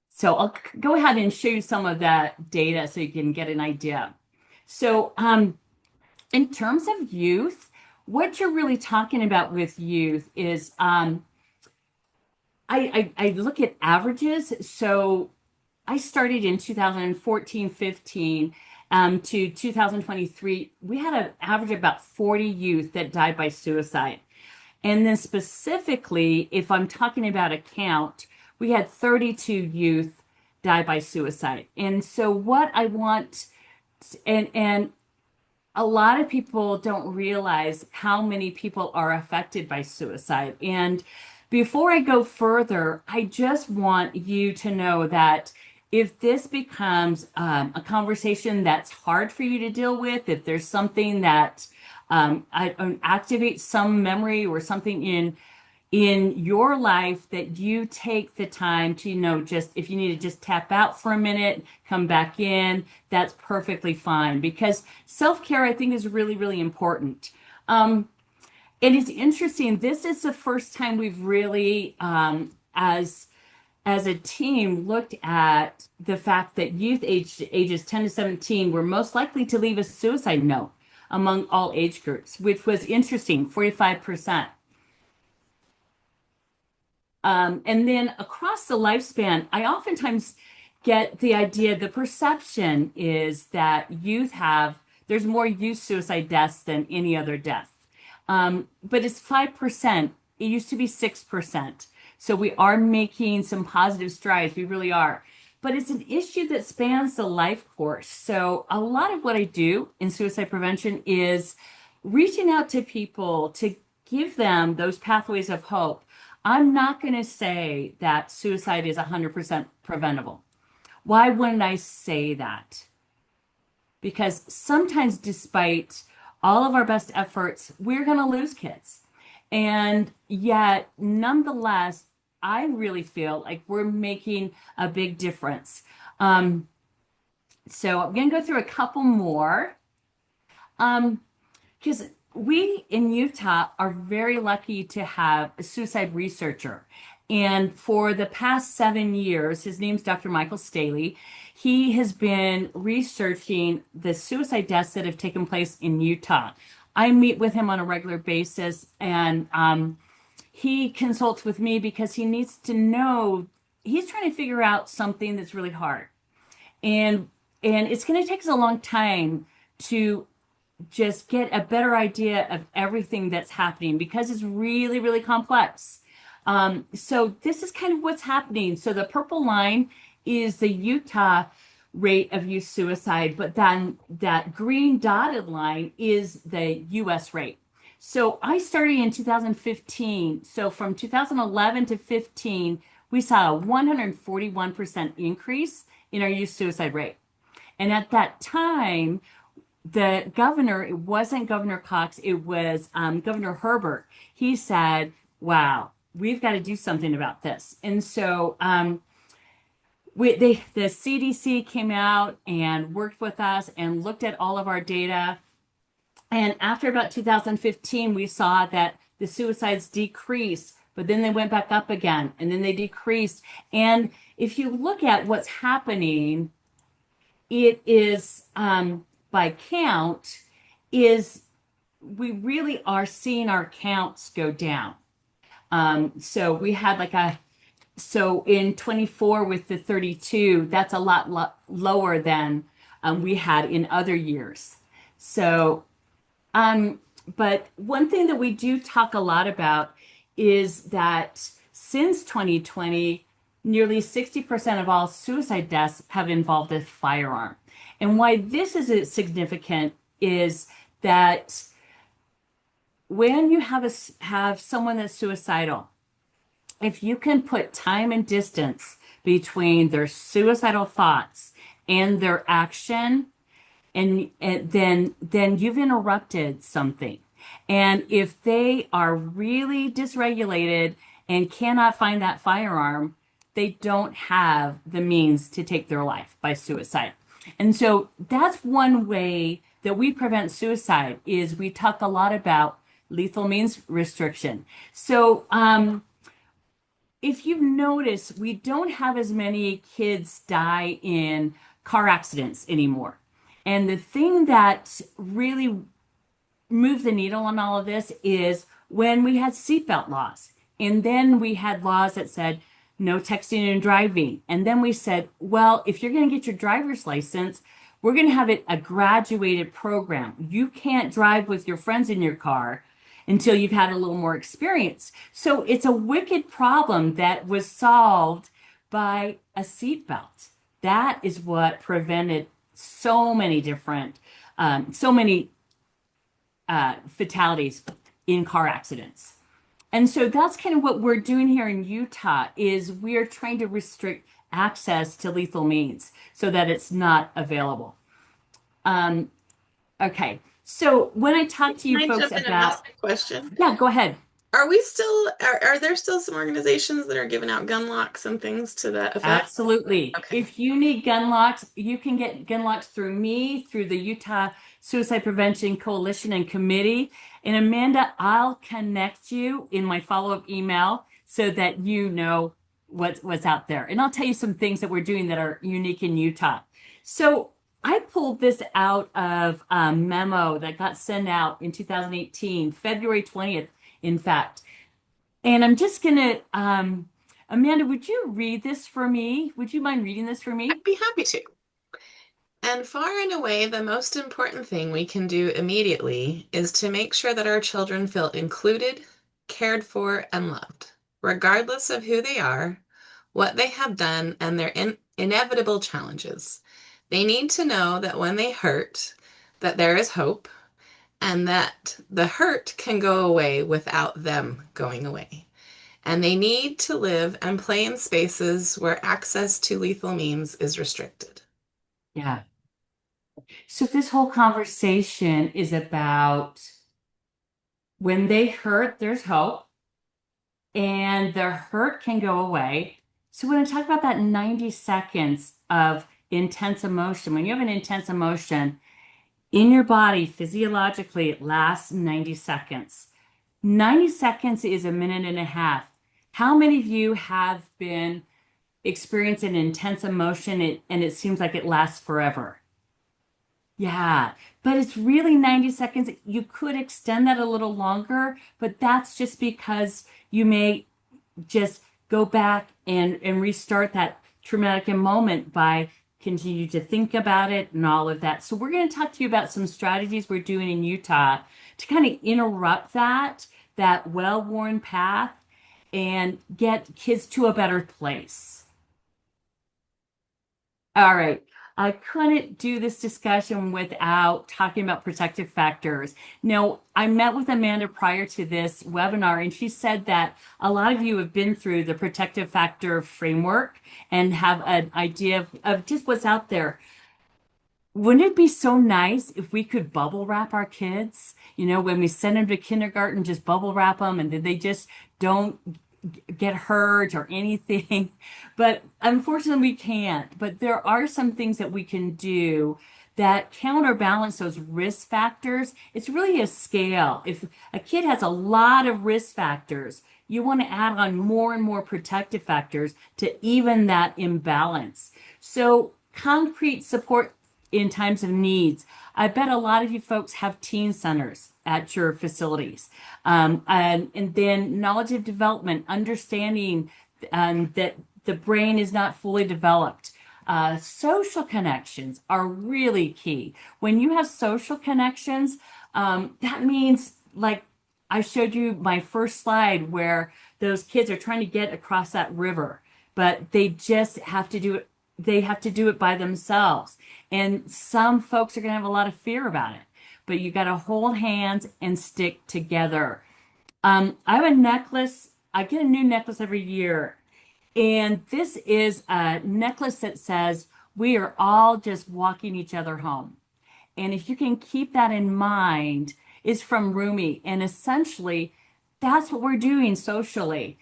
So I'll go ahead and show you some of that data so you can get an idea. So in terms of youth, what you're really talking about with youth is I look at averages. So I started in 2014, 15 to 2023. We had an average of about 40 youth that died by suicide. And then specifically, if I'm talking about a count, we had 32 youth die by suicide. And so what I want, and a lot of people don't realize how many people are affected by suicide. And before I go further, I just want you to know that if this becomes a conversation that's hard for you to deal with, if there's something that activates some memory or something in your life, that you take the time to, just if you need to just tap out for a minute, come back in, that's perfectly fine, because self-care, I think, is really, really important. And it's interesting, this is the first time we've really, as a team, looked at the fact that youth ages 10 to 17 were most likely to leave a suicide note among all age groups, which was interesting, 45%. And then across the lifespan, I oftentimes get the idea, the perception is that there's more youth suicide deaths than any other death. But it's 5%. It used to be 6%. So we are making some positive strides. We really are. But it's an issue that spans the life course. So a lot of what I do in suicide prevention is reaching out to people to give them those pathways of hope. I'm not going to say that suicide is 100% preventable. Why wouldn't I say that? Because sometimes, despite all of our best efforts, we're going to lose kids. And yet, nonetheless, I really feel like we're making a big difference. So I'm going to go through a couple more. Because we in Utah are very lucky to have a suicide researcher. And for the past 7 years, his name's Dr. Michael Staley. He has been researching the suicide deaths that have taken place in Utah. I meet with him on a regular basis, and he consults with me because he needs to know, he's trying to figure out something that's really hard. And it's going to take us a long time to just get a better idea of everything that's happening, because it's really, really complex. So this is kind of what's happening. So the purple line is the Utah rate of youth suicide, but then that green dotted line is the US rate. So I started in 2015. So from 2011 to 15, we saw a 141% increase in our youth suicide rate. And at that time, the governor, it wasn't Governor Cox, it was Governor Herbert. He said, wow, we've got to do something about this. And so the CDC came out and worked with us and looked at all of our data. And after about 2015, we saw that the suicides decreased, but then they went back up again, and then they decreased. And if you look at what's happening, it is, by count, is we really are seeing our counts go down. So we had so in 24 with the 32, that's a lot lower than we had in other years. So, but one thing that we do talk a lot about is that since 2020, nearly 60% of all suicide deaths have involved a firearm. And why this is significant is that when you have someone that's suicidal, if you can put time and distance between their suicidal thoughts and their action, and then you've interrupted something. And if they are really dysregulated and cannot find that firearm, they don't have the means to take their life by suicide. And so that's one way that we prevent suicide is we talk a lot about lethal means restriction. So if you've noticed, we don't have as many kids die in car accidents anymore. And the thing that really moved the needle on all of this is when we had seatbelt laws. And then we had laws that said no texting and driving. And then we said, well, if you're going to get your driver's license, we're going to have it a graduated program. You can't drive with your friends in your car until you've had a little more experience. So it's a wicked problem that was solved by a seatbelt. That is what prevented so many different, so many fatalities in car accidents. And so that's kind of what we're doing here in Utah is we are trying to restrict access to lethal means so that it's not available. Okay. So when I talk to you Can I folks jump in and about, ask a question? yeah, go ahead. Are there still some organizations that are giving out gun locks and things to that effect? Absolutely. Okay. If you need gun locks, you can get gun locks through me, through the Utah Suicide Prevention Coalition and Committee. And Amanda, I'll connect you in my follow-up email so that you know what's out there. And I'll tell you some things that we're doing that are unique in Utah. So I pulled this out of a memo that got sent out in 2018, February 20th, in fact. And I'm just going to, Amanda, would you read this for me? Would you mind reading this for me? I'd be happy to. And far and away, the most important thing we can do immediately is to make sure that our children feel included, cared for, and loved, regardless of who they are, what they have done, and their inevitable challenges. They need to know that when they hurt, that there is hope, and that the hurt can go away without them going away. And they need to live and play in spaces where access to lethal means is restricted. Yeah. So this whole conversation is about when they hurt, there's hope, and their hurt can go away. So when I talk about that 90 seconds of intense emotion, when you have an intense emotion in your body, physiologically, it lasts 90 seconds. 90 seconds is a minute and a half. How many of you have been experiencing intense emotion and it seems like it lasts forever? Yeah, but it's really 90 seconds. You could extend that a little longer, but that's just because you may just go back and restart that traumatic moment by continue to think about it and all of that. So we're going to talk to you about some strategies we're doing in Utah to kind of interrupt that well-worn path and get kids to a better place. All right. I couldn't do this discussion without talking about protective factors. Now, I met with Amanda prior to this webinar, and she said that a lot of you have been through the protective factor framework and have an idea of just what's out there. Wouldn't it be so nice if we could bubble wrap our kids? You know, when we send them to kindergarten, just bubble wrap them and then they just don't get hurt or anything. But unfortunately, we can't. But there are some things that we can do that counterbalance those risk factors. It's really a scale. If a kid has a lot of risk factors, you want to add on more and more protective factors to even that imbalance. So concrete support in times of needs. I bet a lot of you folks have teen centers at your facilities. And then knowledge of development, understanding that the brain is not fully developed. Social connections are really key. When you have social connections, that means, like I showed you my first slide where those kids are trying to get across that river, but they just have to do it. They have to do it by themselves. And some folks are going to have a lot of fear about it, but you got to hold hands and stick together. I have a necklace. I get a new necklace every year. And this is a necklace that says, we are all just walking each other home. And if you can keep that in mind, it's from Rumi. And essentially, that's what we're doing socially.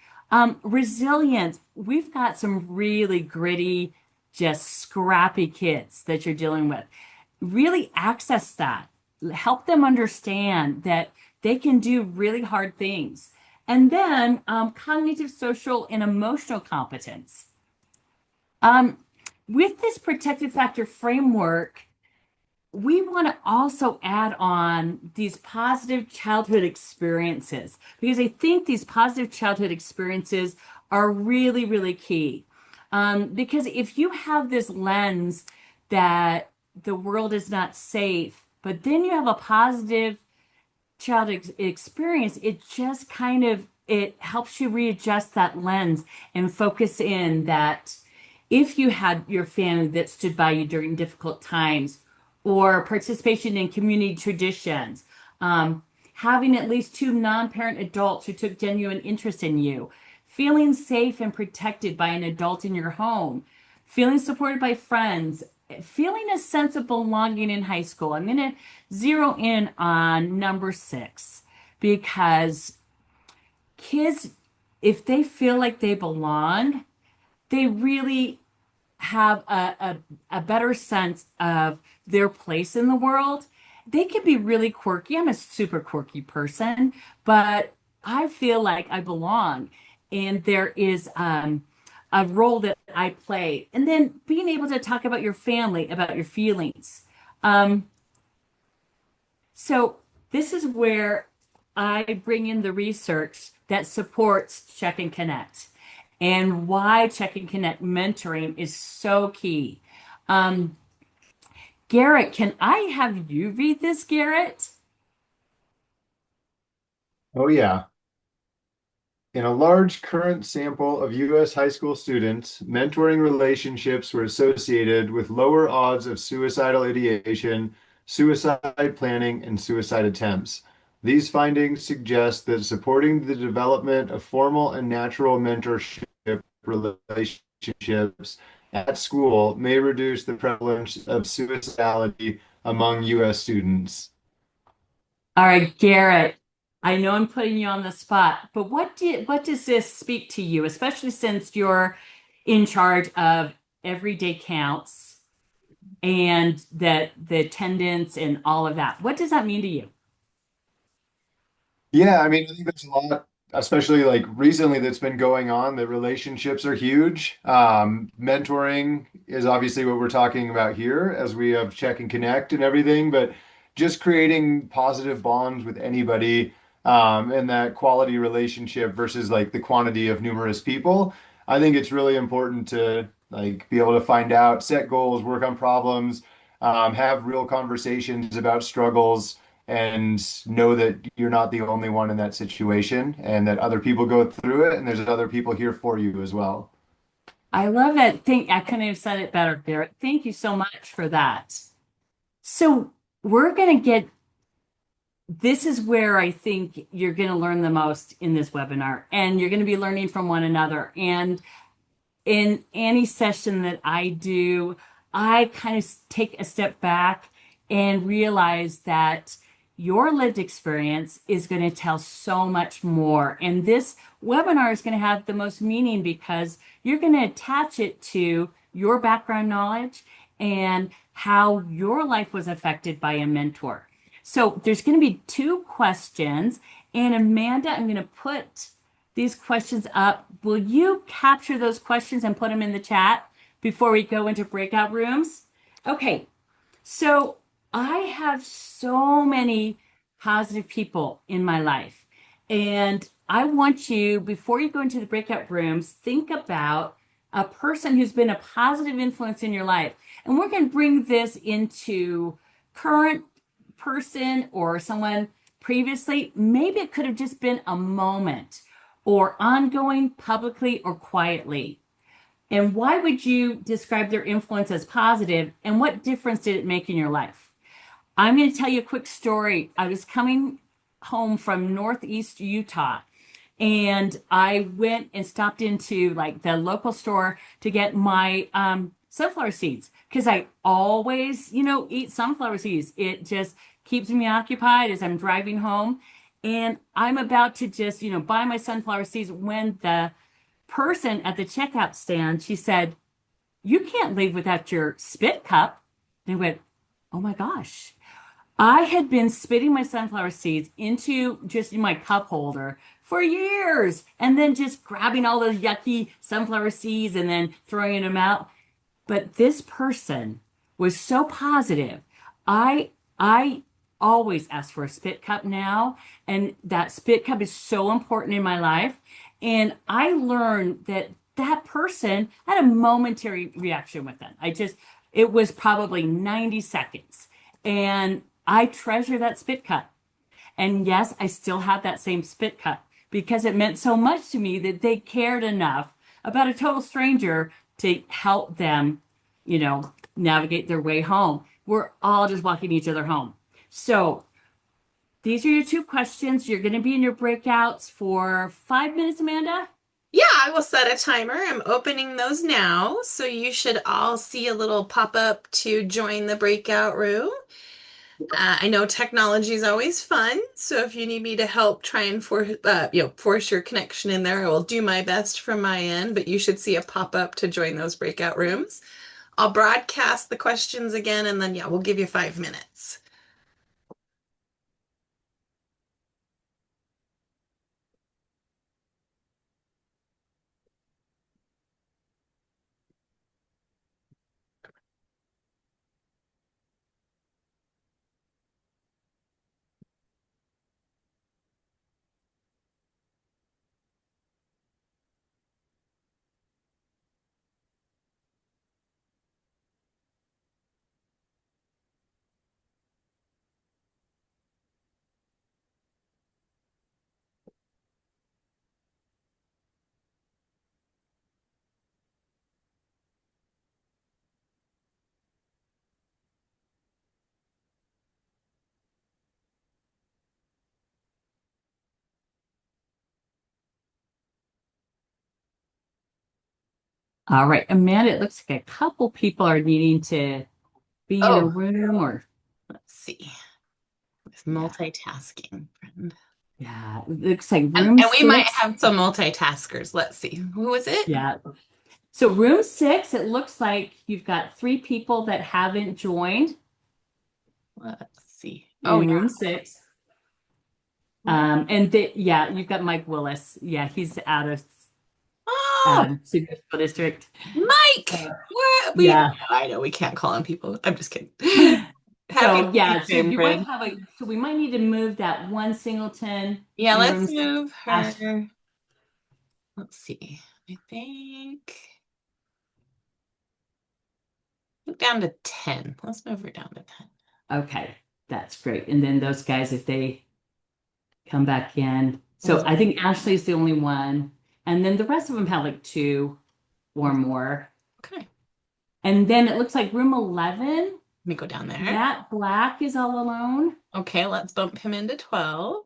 Resilience. We've got some really gritty, just scrappy kids that you're dealing with. Really access that. Help them understand that they can do really hard things. And then cognitive, social, and emotional competence. Um, with this protective factor framework, we want to also add on these positive childhood experiences because I think these positive childhood experiences are really, really key. Because if you have this lens that the world is not safe, but then you have a positive experience, it just kind of it helps you readjust that lens and focus in that if you had your family that stood by you during difficult times or participation in community traditions, having at least two non-parent adults who took genuine interest in you, feeling safe and protected by an adult in your home, feeling supported by friends, feeling a sense of belonging in high school. I'm going to zero in on number 6 because kids, if they feel like they belong, they really have a better sense of their place in the world. They can be really quirky. I'm a super quirky person, but I feel like I belong. And there is a role that I play. And then being able to talk about your family, about your feelings. Um, so this is where I bring in the research that supports Check and Connect and why Check and Connect mentoring is so key. Um, Garrett, can I have you read this, Garrett? Oh, yeah. In a large current sample of U.S. high school students, mentoring relationships were associated with lower odds of suicidal ideation, suicide planning, and suicide attempts. These findings suggest that supporting the development of formal and natural mentorship relationships at school may reduce the prevalence of suicidality among U.S. students. All right, Garrett, I know I'm putting you on the spot, but what does this speak to you, especially since you're in charge of everyday counts and that the attendance and all of that? What does that mean to you? Yeah, I mean, I think there's a lot, especially like recently, that's been going on. That relationships are huge. Mentoring is obviously what we're talking about here as we have check and connect and everything, but just creating positive bonds with anybody, and that quality relationship versus like the quantity of numerous people. I think it's really important to like be able to find out, set goals, work on problems, have real conversations about struggles and know that you're not the only one in that situation and that other people go through it and there's other people here for you as well. I love it. I couldn't have said it better, Garrett. Thank you so much for that. So we're going to get, this is where I think you're going to learn the most in this webinar, and you're going to be learning from one another. And in any session that I do, I kind of take a step back and realize that your lived experience is going to tell so much more. And this webinar is going to have the most meaning because you're going to attach it to your background knowledge and how your life was affected by a mentor. So there's going to be 2 questions. And Amanda, I'm going to put these questions up. Will you capture those questions and put them in the chat before we go into breakout rooms? Okay, so I have so many positive people in my life. And I want you, before you go into the breakout rooms, think about a person who's been a positive influence in your life. And we're going to bring this into current person or someone previously. Maybe it could have just been a moment or ongoing, publicly or quietly. And why would you describe their influence as positive? And what difference did it make in your life? I'm going to tell you a quick story. I was coming home from Northeast Utah, and I went and stopped into like the local store to get my sunflower seeds because I always, eat sunflower seeds. It just keeps me occupied as I'm driving home. And I'm about to just, buy my sunflower seeds when the person at the checkout stand, she said, "You can't leave without your spit cup." They went, "Oh my gosh." I had been spitting my sunflower seeds into just in my cup holder for years and then just grabbing all those yucky sunflower seeds and then throwing them out. But this person was so positive. I always ask for a spit cup now, and that spit cup is so important in my life. And I learned that that person had a momentary reaction with it. It was probably 90 seconds. And I treasure that spit cup. And yes, I still have that same spit cup because it meant so much to me that they cared enough about a total stranger to help them, navigate their way home. We're all just walking each other home. So these are your 2 questions. You're going to be in your breakouts for 5 minutes, Amanda. Yeah, I will set a timer. I'm opening those now. So you should all see a little pop-up to join the breakout room. I know technology is always fun, so if you need me to help try and force your connection in there, I will do my best from my end, but you should see a pop-up to join those breakout rooms. I'll broadcast the questions again, and then, yeah, we'll give you 5 minutes. All right, Amanda, it looks like a couple people are needing to be in a Oh, room or, let's see. With yeah, multitasking, friend. yeah, it looks like And, room and we might six. have some multitaskers. Let's see. Who was it? Yeah. So room six, it looks like you've got 3 people that haven't joined Let's see. Oh, in room yeah. six. Yeah, you've got Mike Willis. Yeah, he's out of Oh, Super School District. Mike. So, What we yeah. I know we can't call on people. I'm just kidding. Happy So yeah, so birthday, you might friend. have so we might need to move that one singleton Yeah, in let's room six. move Ash, her. Let's see. I think down to 10. Let's move her down to 10. okay, that's great. And then those guys, if they come back in. So Mhm. I think Ashley's the only one. And then the rest of them have like 2 or more. Okay. And then it looks like room 11, Let me go down there. Matt Black is all alone. Okay, let's bump him into 12.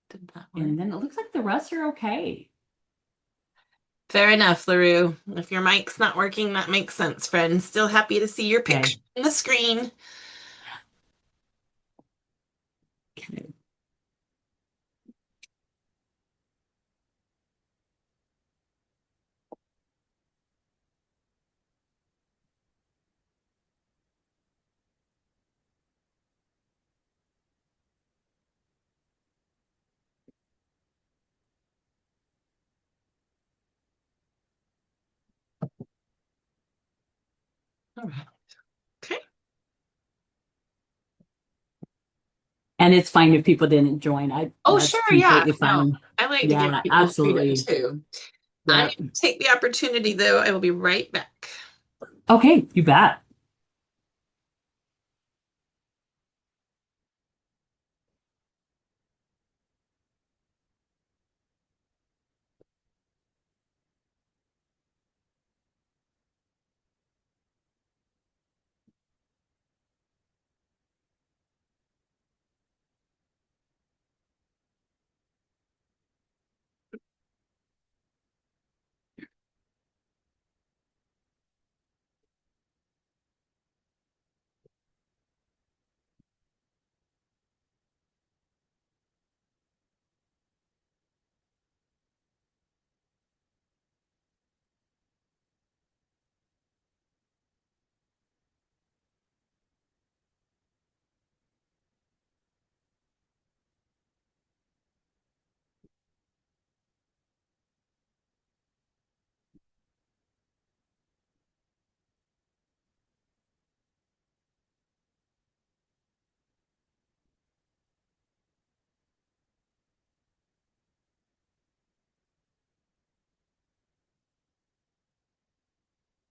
Did that work? And then it looks like the rest are okay. Fair enough, LaRue. If your mic's not working, that makes sense, friend. Still happy to see your Okay. picture on the screen. Okay. All right. Okay. And it's fine if people didn't join. Oh, That's sure. Yeah. completely No, fine. I like to give Yeah, people freedom absolutely. too. I'm Yeah. going to take the opportunity, though. I will be right back. Okay, you bet.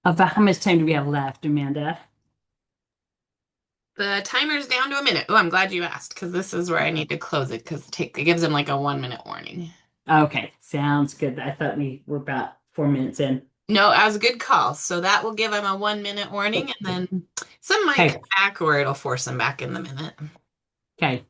About how much time do we have left, Amanda? The timer's down to a minute. Oh, I'm glad you asked because this is where I need to close it because it gives them like a 1 minute warning. Okay, sounds good. I thought we were about 4 minutes in. No, that was a good call. So that will give them a 1 minute warning, and then some might Okay, come back or it'll force them back in the minute. okay.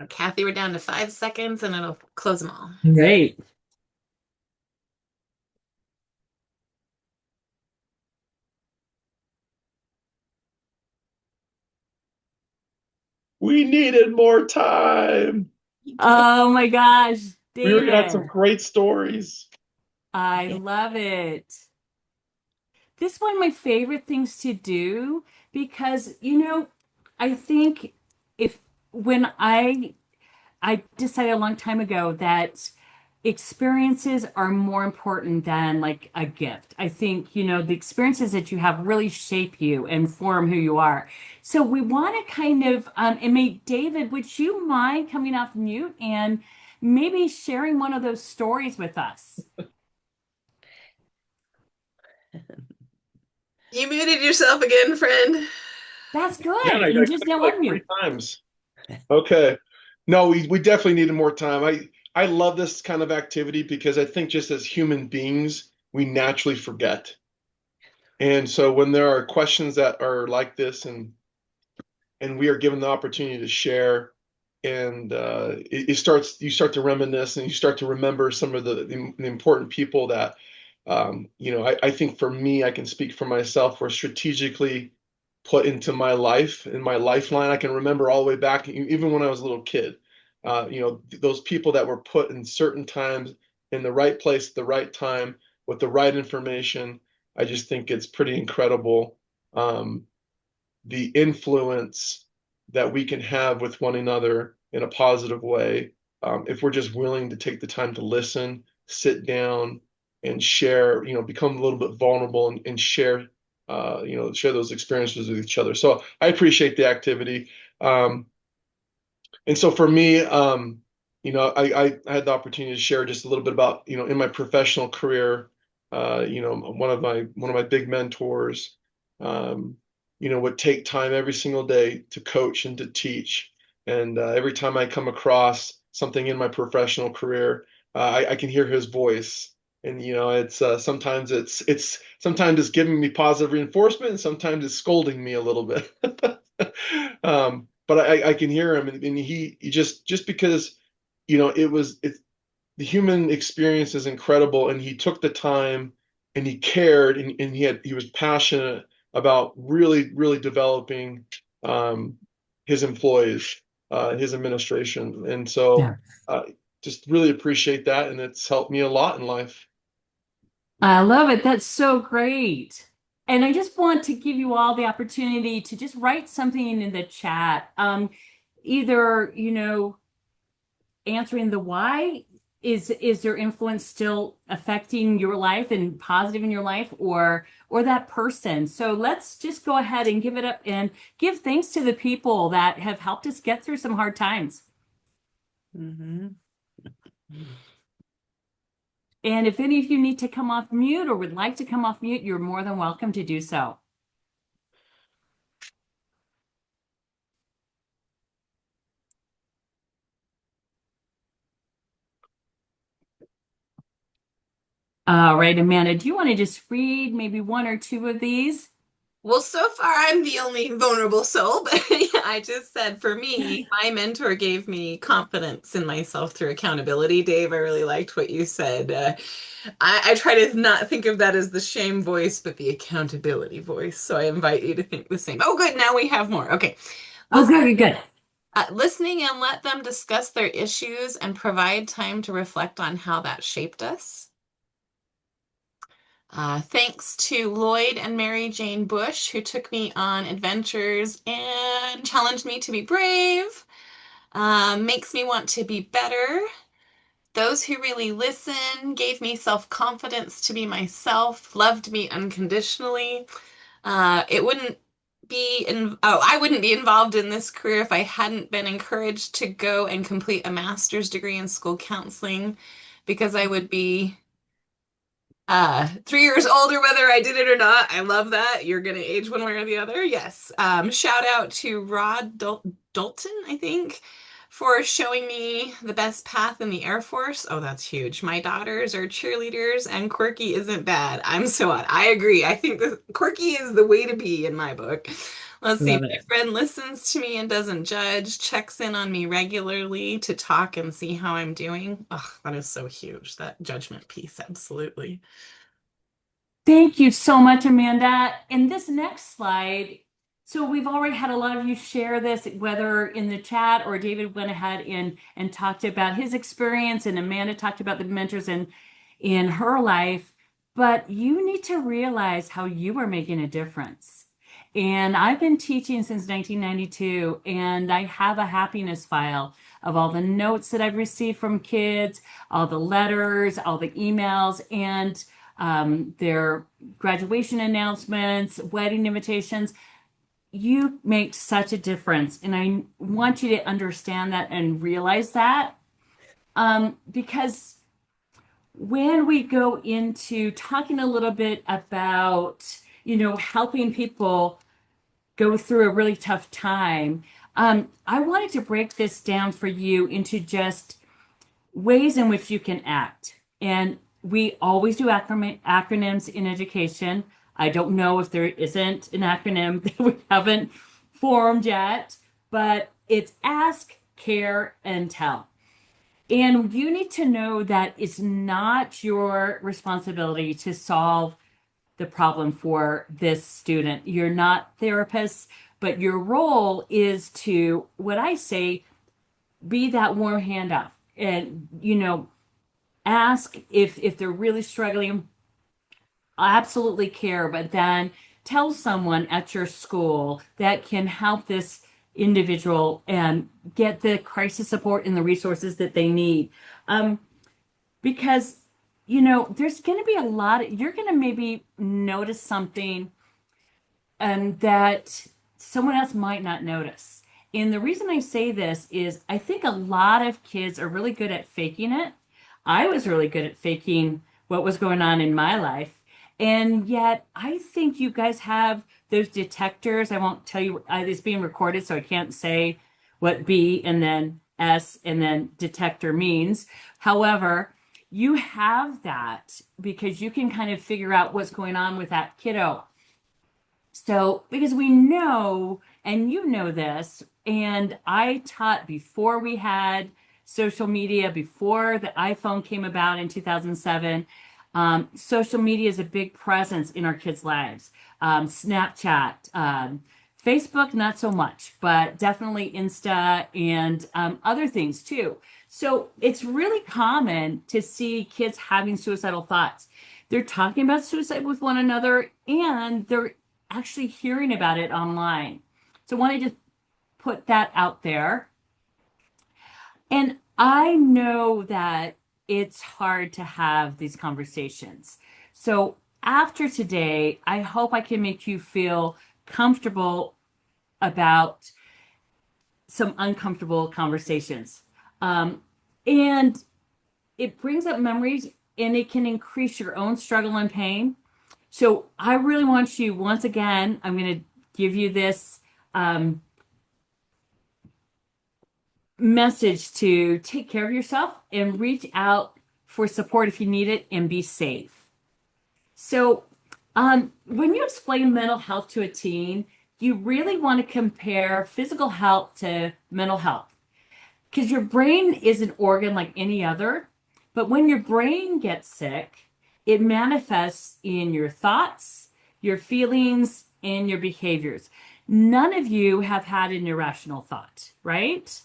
Kathy, we're down to 5 seconds and it'll close them all. Great. We needed more time. Oh my gosh, We had some David, great stories. I love it. This is one of my favorite things to do because, I think if when I decided a long time ago that experiences are more important than like a gift. I think, the experiences that you have really shape you and form who you are. So we want to kind of, and David, would you mind coming off mute and maybe sharing one of those stories with us? You muted yourself again, friend. That's Yeah, good. and I And just clicked now like three unmute. times. Okay. No, we definitely needed more time. I love this kind of activity because I think just as human beings, we naturally forget. And so when there are questions that are like this and we are given the opportunity to share and it starts you start to reminisce and you start to remember some of the important people that I think for me I can speak for myself were strategically put into my life in my lifeline. I can remember all the way back even when I was a little kid, those people that were put in certain times in the right place at the right time with the right information. I just think it's pretty incredible, um, the influence that we can have with one another in a positive way, if we're just willing to take the time to listen, sit down, and share, become a little bit vulnerable and share, share those experiences with each other. So I appreciate the activity. And so for me, I had the opportunity to share just a little bit about, in my professional career, one of my big mentors, um, would take time every single day to coach and to teach. And every time I come across something in my professional career, I can hear his voice. And it's sometimes it's giving me positive reinforcement, and sometimes it's scolding me a little bit. But I can hear him, and he just because it's the human experience is incredible, and he took the time and he cared, and he was passionate about really really developing um, his employees, his administration, and so Yeah. just really appreciate that, and it's helped me a lot in life. I love it. That's so great. And I just want to give you all the opportunity to just write something in the chat. Either, answering the why is their influence still affecting your life and positive in your life or that person. So let's just go ahead and give it up and give thanks to the people that have helped us get through some hard times. Mm-hmm. And if any of you need to come off mute or would like to come off mute, you're more than welcome to do so. All right, Amanda, do you want to just read maybe one or two of these? Well, so far I'm the only vulnerable soul, but I just said for me, my mentor gave me confidence in myself through accountability. Dave, I really liked what you said. I try to not think of that as the shame voice, but the accountability voice. So I invite you to think the same. Oh, good. Now we have more. Okay. Oh, Listen, good, good. listening and let them discuss their issues and provide time to reflect on how that shaped us. Thanks to Lloyd and Mary Jane Bush, who took me on adventures and challenged me to be brave. Makes me want to be better. Those who really listen gave me self-confidence to be myself, loved me unconditionally. It wouldn't I wouldn't be involved in this career if I hadn't been encouraged to go and complete a master's degree in school counseling because I would be 3 years older, whether I did it or not. I love that. You're gonna age one way or the other. Yes. Shout out to Dalton, I think, for showing me the best path in the Air Force. Oh, that's huge. My daughters are cheerleaders, and quirky isn't bad. I'm so on. I agree. I think the quirky is the way to be in my book. Let's see. Love My it. friend listens to me and doesn't judge, checks in on me regularly to talk and see how I'm doing. Oh, that is so huge. That judgment piece, absolutely. Thank you so much, Amanda. In this next slide, so we've already had a lot of you share this, whether in the chat or David went ahead and talked about his experience, and Amanda talked about the mentors in her life. But you need to realize how you are making a difference. And I've been teaching since 1992, and I have a happiness file of all the notes that I've received from kids, all the letters, all the emails, and their graduation announcements, wedding invitations. You make such a difference. And I want you to understand that and realize that. Because when we go into talking a little bit about, helping people go through a really tough time, I wanted to break this down for you into just ways in which you can act. And we always do acronyms in education. I don't know if there isn't an acronym that we haven't formed yet, but it's ask, care, and tell. And you need to know that it's not your responsibility to solve the problem for this student. You're not therapists, but your role is to, what I say, be that warm hand up and, ask if they're really struggling, absolutely care, but then tell someone at your school that can help this individual and get the crisis support and the resources that they need. Because, there's going to be you're going to maybe notice something that someone else might not notice. And the reason I say this is I think a lot of kids are really good at faking it. I was really good at faking what was going on in my life. And yet I think you guys have those detectors. I won't tell you, it's being recorded, so I can't say what B and then S and then detector means. However, you have that because you can kind of figure out what's going on with that kiddo. So, because we know, and you know this, and I taught before we had social media, before the iPhone came about in 2007, social media is a big presence in our kids' lives. Snapchat, Facebook, not so much, but definitely Insta and other things too. So it's really common to see kids having suicidal thoughts. They're talking about suicide with one another and they're actually hearing about it online. So I want to just put that out there. And I know that it's hard to have these conversations. So after today, I hope I can make you feel comfortable about some uncomfortable conversations. And it brings up memories and it can increase your own struggle and pain. So I really want you, once again, I'm going to give you this message to take care of yourself and reach out for support if you need it and be safe. So When you explain mental health to a teen, you really want to compare physical health to mental health because your brain is an organ like any other. But when your brain gets sick, it manifests in your thoughts, your feelings, and your behaviors. None of you have had an irrational thought, right?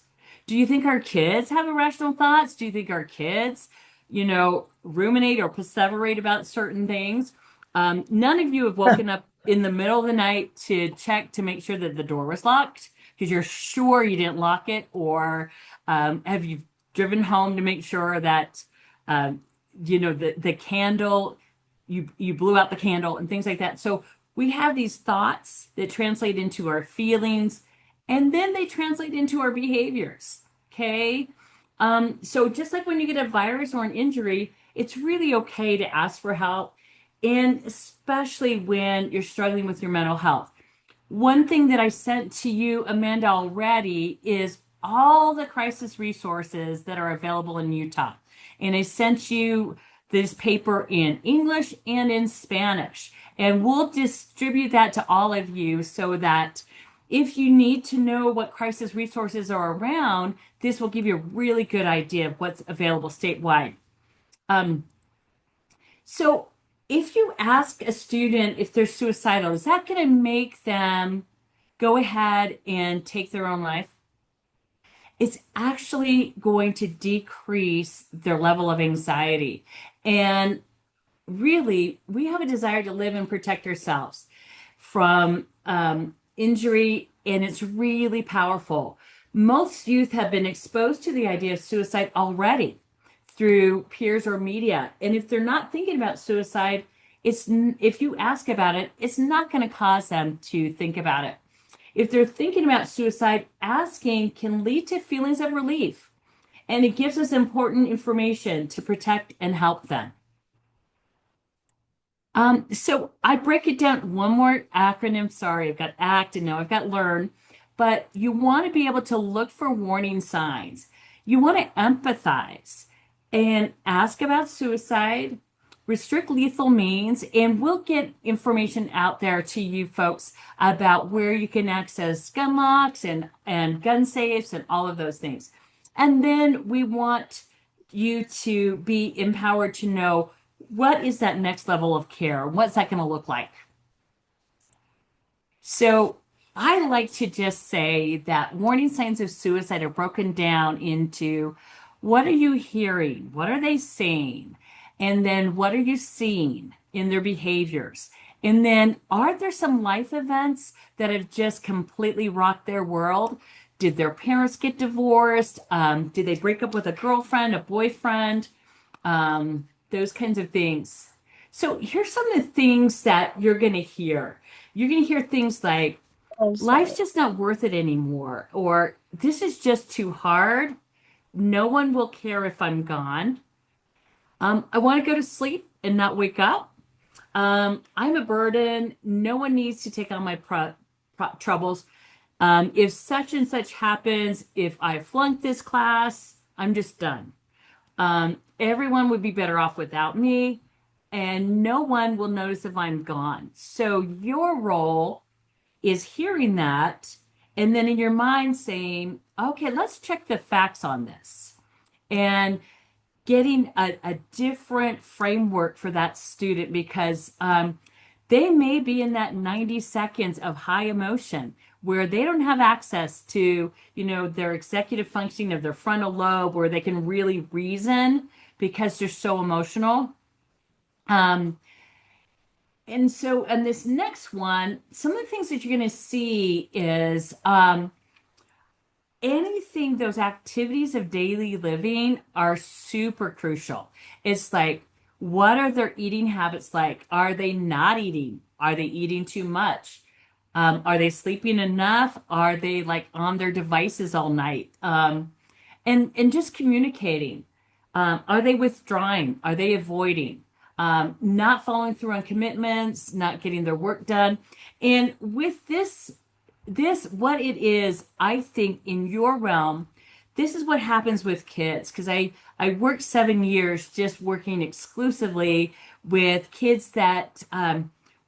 Do you think our kids have irrational thoughts? Do you think our kids, ruminate or perseverate about certain things? None of you have woken up in the middle of the night to check to make sure that the door was locked because you're sure you didn't lock it, or have you driven home to make sure that the candle, you blew out the candle and things like that. So we have these thoughts that translate into our feelings, and then they translate into our behaviors. Okay. So just like when you get a virus or an injury, it's really okay to ask for help, and especially when you're struggling with your mental health. One thing that I sent to you, Amanda, already is all the crisis resources that are available in Utah. And I sent you this paper in English and in Spanish. And we'll distribute that to all of you so that if you need to know what crisis resources are around, this will give you a really good idea of what's available statewide. So if you ask a student if they're suicidal, is that going to make them go ahead and take their own life? It's actually going to decrease their level of anxiety. And really, we have a desire to live and protect ourselves from injury, and it's really powerful. Most youth have been exposed to the idea of suicide already through peers or media. And if they're not thinking about suicide, if you ask about it, it's not going to cause them to think about it. If they're thinking about suicide, asking can lead to feelings of relief, and it gives us important information to protect and help them. So I break it down. One more acronym. Sorry, I've got ACT and now I've got LEARN. But you want to be able to look for warning signs. You want to empathize and ask about suicide, restrict lethal means, and we'll get information out there to you folks about where you can access gun locks and gun safes and all of those things. And then we want you to be empowered to know what is that next level of care? What's that going to look like? So I like to just say that warning signs of suicide are broken down into what are you hearing? What are they saying? And then what are you seeing in their behaviors? And then are there some life events that have just completely rocked their world? Did their parents get divorced? Did they break up with a girlfriend, a boyfriend? Those kinds of things. So here's some of the things that you're going to hear. You're going to hear things like, life's just not worth it anymore, or this is just too hard. No one will care if I'm gone. I want to go to sleep and not wake up. I'm a burden. No one needs to take on my troubles. If such and such happens, if I flunk this class, I'm just done. Everyone would be better off without me, and no one will notice if I'm gone. So your role is hearing that, and then in your mind saying, okay, let's check the facts on this, and getting a different framework for that student, because they may be in that 90 seconds of high emotion where they don't have access to, their executive functioning of their frontal lobe, where they can really reason because they're so emotional. And this next one, some of the things that you're going to see is those activities of daily living are super crucial. It's like, what are their eating habits like? Are they not eating? Are they eating too much? Are they sleeping enough? Are they like on their devices all night? And just communicating. Are they withdrawing? Are they avoiding? Not following through on commitments, not getting their work done. And with this, what it is, I think in your realm, this is what happens with kids. Because I worked 7 years just working exclusively with kids that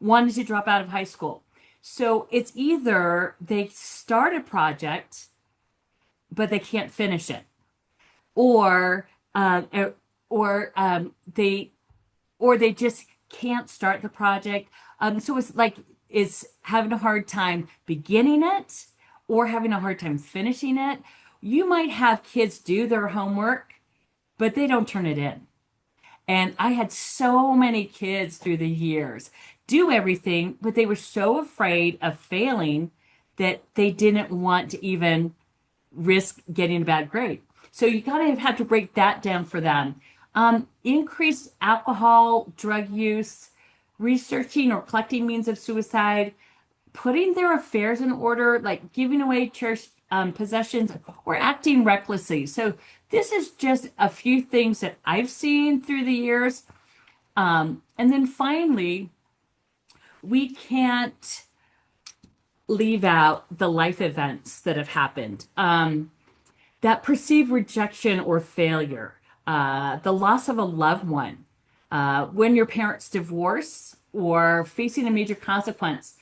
wanted to drop out of high school. So it's either they start a project, but they can't finish it, or they just can't start the project. So it's like it's having a hard time beginning it or having a hard time finishing it. You might have kids do their homework, but they don't turn it in. And I had so many kids through the years do everything, but they were so afraid of failing that they didn't want to even risk getting a bad grade. So you gotta have to break that down for them. Increased alcohol, drug use, researching or collecting means of suicide, putting their affairs in order, like giving away cherished possessions or acting recklessly. So this is just a few things that I've seen through the years. And then finally, we can't leave out the life events that have happened. That perceived rejection or failure, the loss of a loved one, when your parents divorce or facing a major consequence,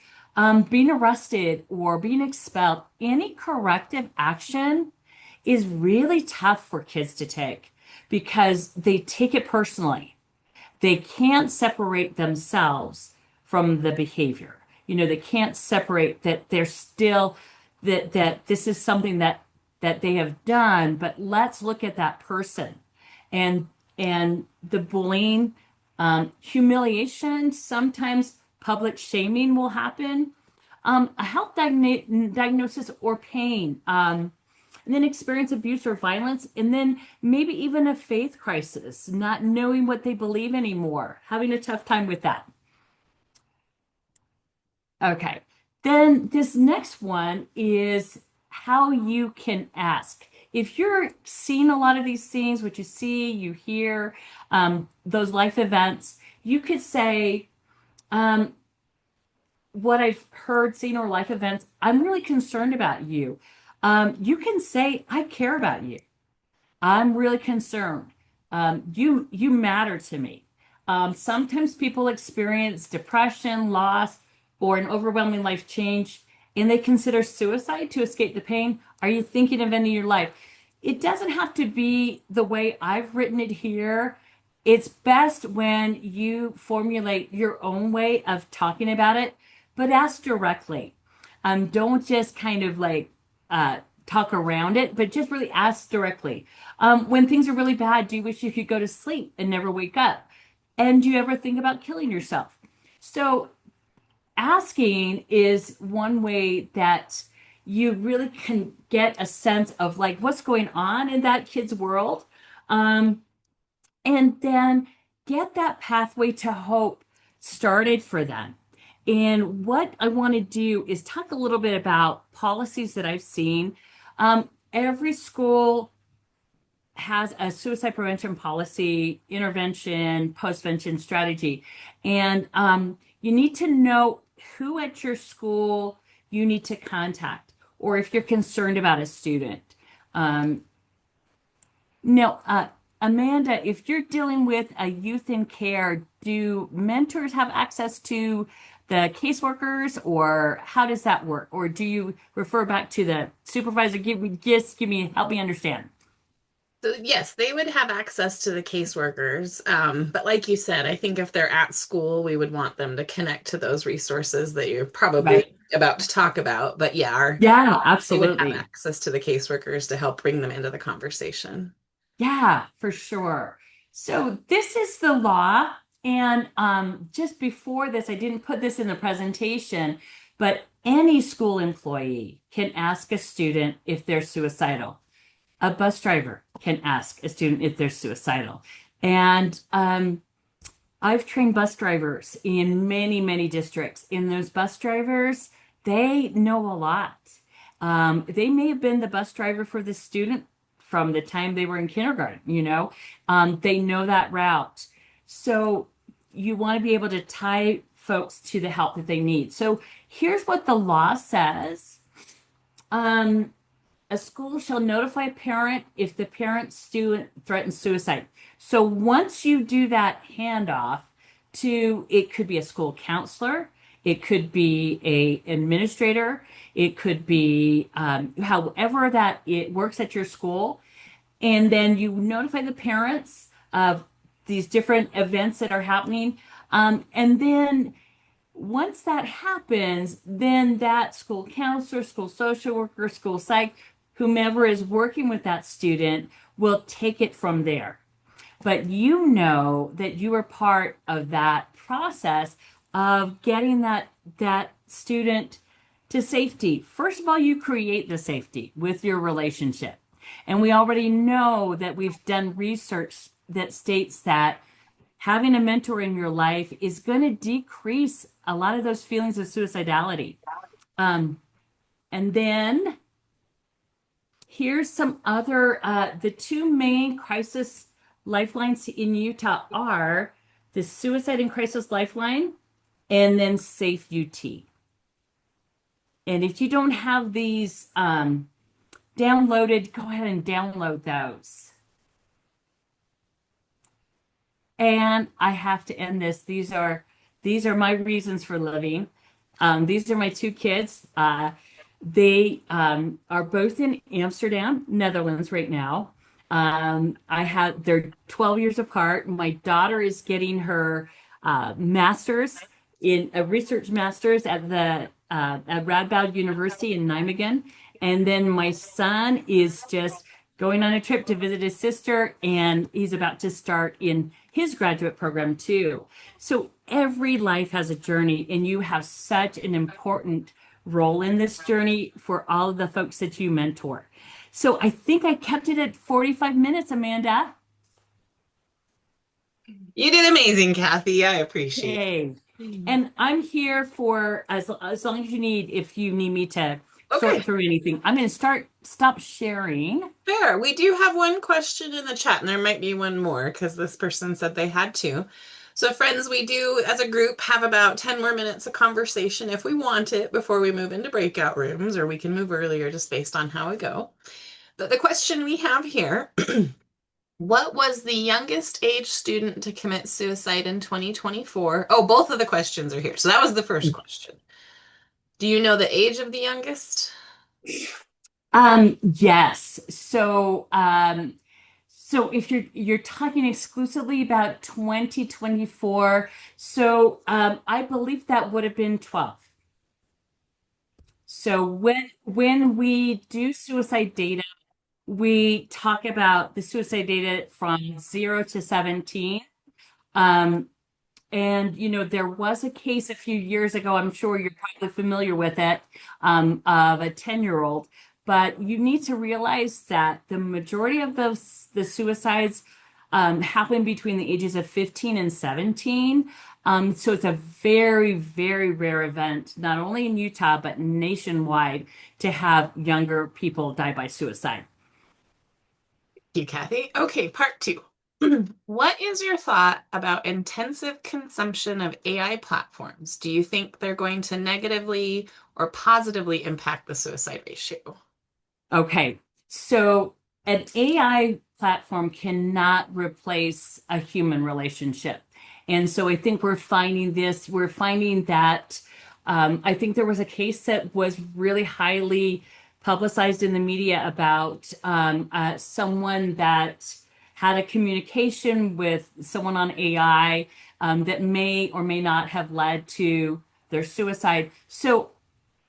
being arrested or being expelled, any corrective action is really tough for kids to take because they take it personally. They can't separate themselves from the behavior. They can't separate that they're still that this is something that they have done, but let's look at that person and the bullying, humiliation, sometimes public shaming will happen, a health diagnosis or pain, and then experience abuse or violence, and then maybe even a faith crisis, not knowing what they believe anymore, having a tough time with that. Okay, then this next one is how you can ask. If you're seeing a lot of these things, what you see, you hear, those life events, you could say, what I've heard, seen, or life events, I'm really concerned about you. You can say, I care about you. I'm really concerned. You matter to me. Sometimes people experience depression, loss, or an overwhelming life change, and they consider suicide to escape the pain. Are you thinking of ending your life? It doesn't have to be the way I've written it here. It's best when you formulate your own way of talking about it, but ask directly. Don't just kind of like talk around it, but just really ask directly. When things are really bad, do you wish you could go to sleep and never wake up? And do you ever think about killing yourself? So asking is one way that you really can get a sense of like what's going on in that kid's world. And then get that pathway to hope started for them. And what I want to do is talk a little bit about policies that I've seen. Every school has a suicide prevention policy, intervention, postvention strategy. And you need to know who at your school you need to contact, or if you're concerned about a student. Now, Amanda, if you're dealing with a youth in care, do mentors have access to the caseworkers, or how does that work? Or do you refer back to the supervisor? Help me understand. So yes, they would have access to the caseworkers. But like you said, I think if they're at school, we would want them to connect to those resources that you're probably Right. about to talk about. But yeah, Yeah, they would have absolutely. access to the caseworkers to help bring them into the conversation. Yeah, for sure. So this is the law. And just before this, I didn't put this in the presentation, but any school employee can ask a student if they're suicidal. A bus driver can ask a student if they're suicidal. And I've trained bus drivers in many, many districts. And those bus drivers, they know a lot. They may have been the bus driver for the student from the time they were in kindergarten. They know that route. So you want to be able to tie folks to the help that they need. So here's what the law says. A school shall notify a parent if the parent student threatens suicide. So once you do that handoff, to, it could be a school counselor, it could be a administrator, it could be however that it works at your school. And then you notify the parents of these different events that are happening. And then once that happens, then that school counselor, school social worker, school psych, whomever is working with that student will take it from there. But you know that you are part of that process of getting that student to safety. First of all, you create the safety with your relationship. And we already know that we've done research that states that having a mentor in your life is going to decrease a lot of those feelings of suicidality. And then here's some other, the two main crisis lifelines in Utah are the Suicide and Crisis Lifeline and then Safe UT. And if you don't have these downloaded, go ahead and download those. And I have to end this. These are my reasons for living. These are my two kids. They are both in Amsterdam, Netherlands right now. They're 12 years apart. My daughter is getting her master's in a research master's at Radboud University in Nijmegen. And then my son is just going on a trip to visit his sister, and he's about to start in his graduate program too. So every life has a journey, and you have such an important role in this journey for all of the folks that you mentor. So I think I kept it at 45 minutes, Amanda. You did amazing, Cathy. I appreciate it. And I'm here for as long as you need, if you need me to sort through anything. I'm going to stop sharing. Fair. We do have one question in the chat, and there might be one more because this person said they had two. So friends, we do as a group have about 10 more minutes of conversation if we want it before we move into breakout rooms, or we can move earlier just based on how we go. But the question we have here, what was the youngest age student to commit suicide in 2024? Oh, both of the questions are here. So that was the first question. Do you know the age of the youngest? Yes. So if you're talking exclusively about 2024, so I believe that would have been 12. So when we do suicide data, we talk about the suicide data from 0 to 17. And, there was a case a few years ago, I'm sure you're probably familiar with it, of a 10-year-old. But you need to realize that the majority of the suicides happen between the ages of 15 and 17. So it's a very, very rare event, not only in Utah, but nationwide, to have younger people die by suicide. Thank you, Cathy. Okay, part 2. What is your thought about intensive consumption of AI platforms? Do you think they're going to negatively or positively impact the suicide ratio? Okay, so an AI platform cannot replace a human relationship. And so I think we're finding that I think there was a case that was really highly publicized in the media about someone that had a communication with someone on AI that may or may not have led to their suicide. So,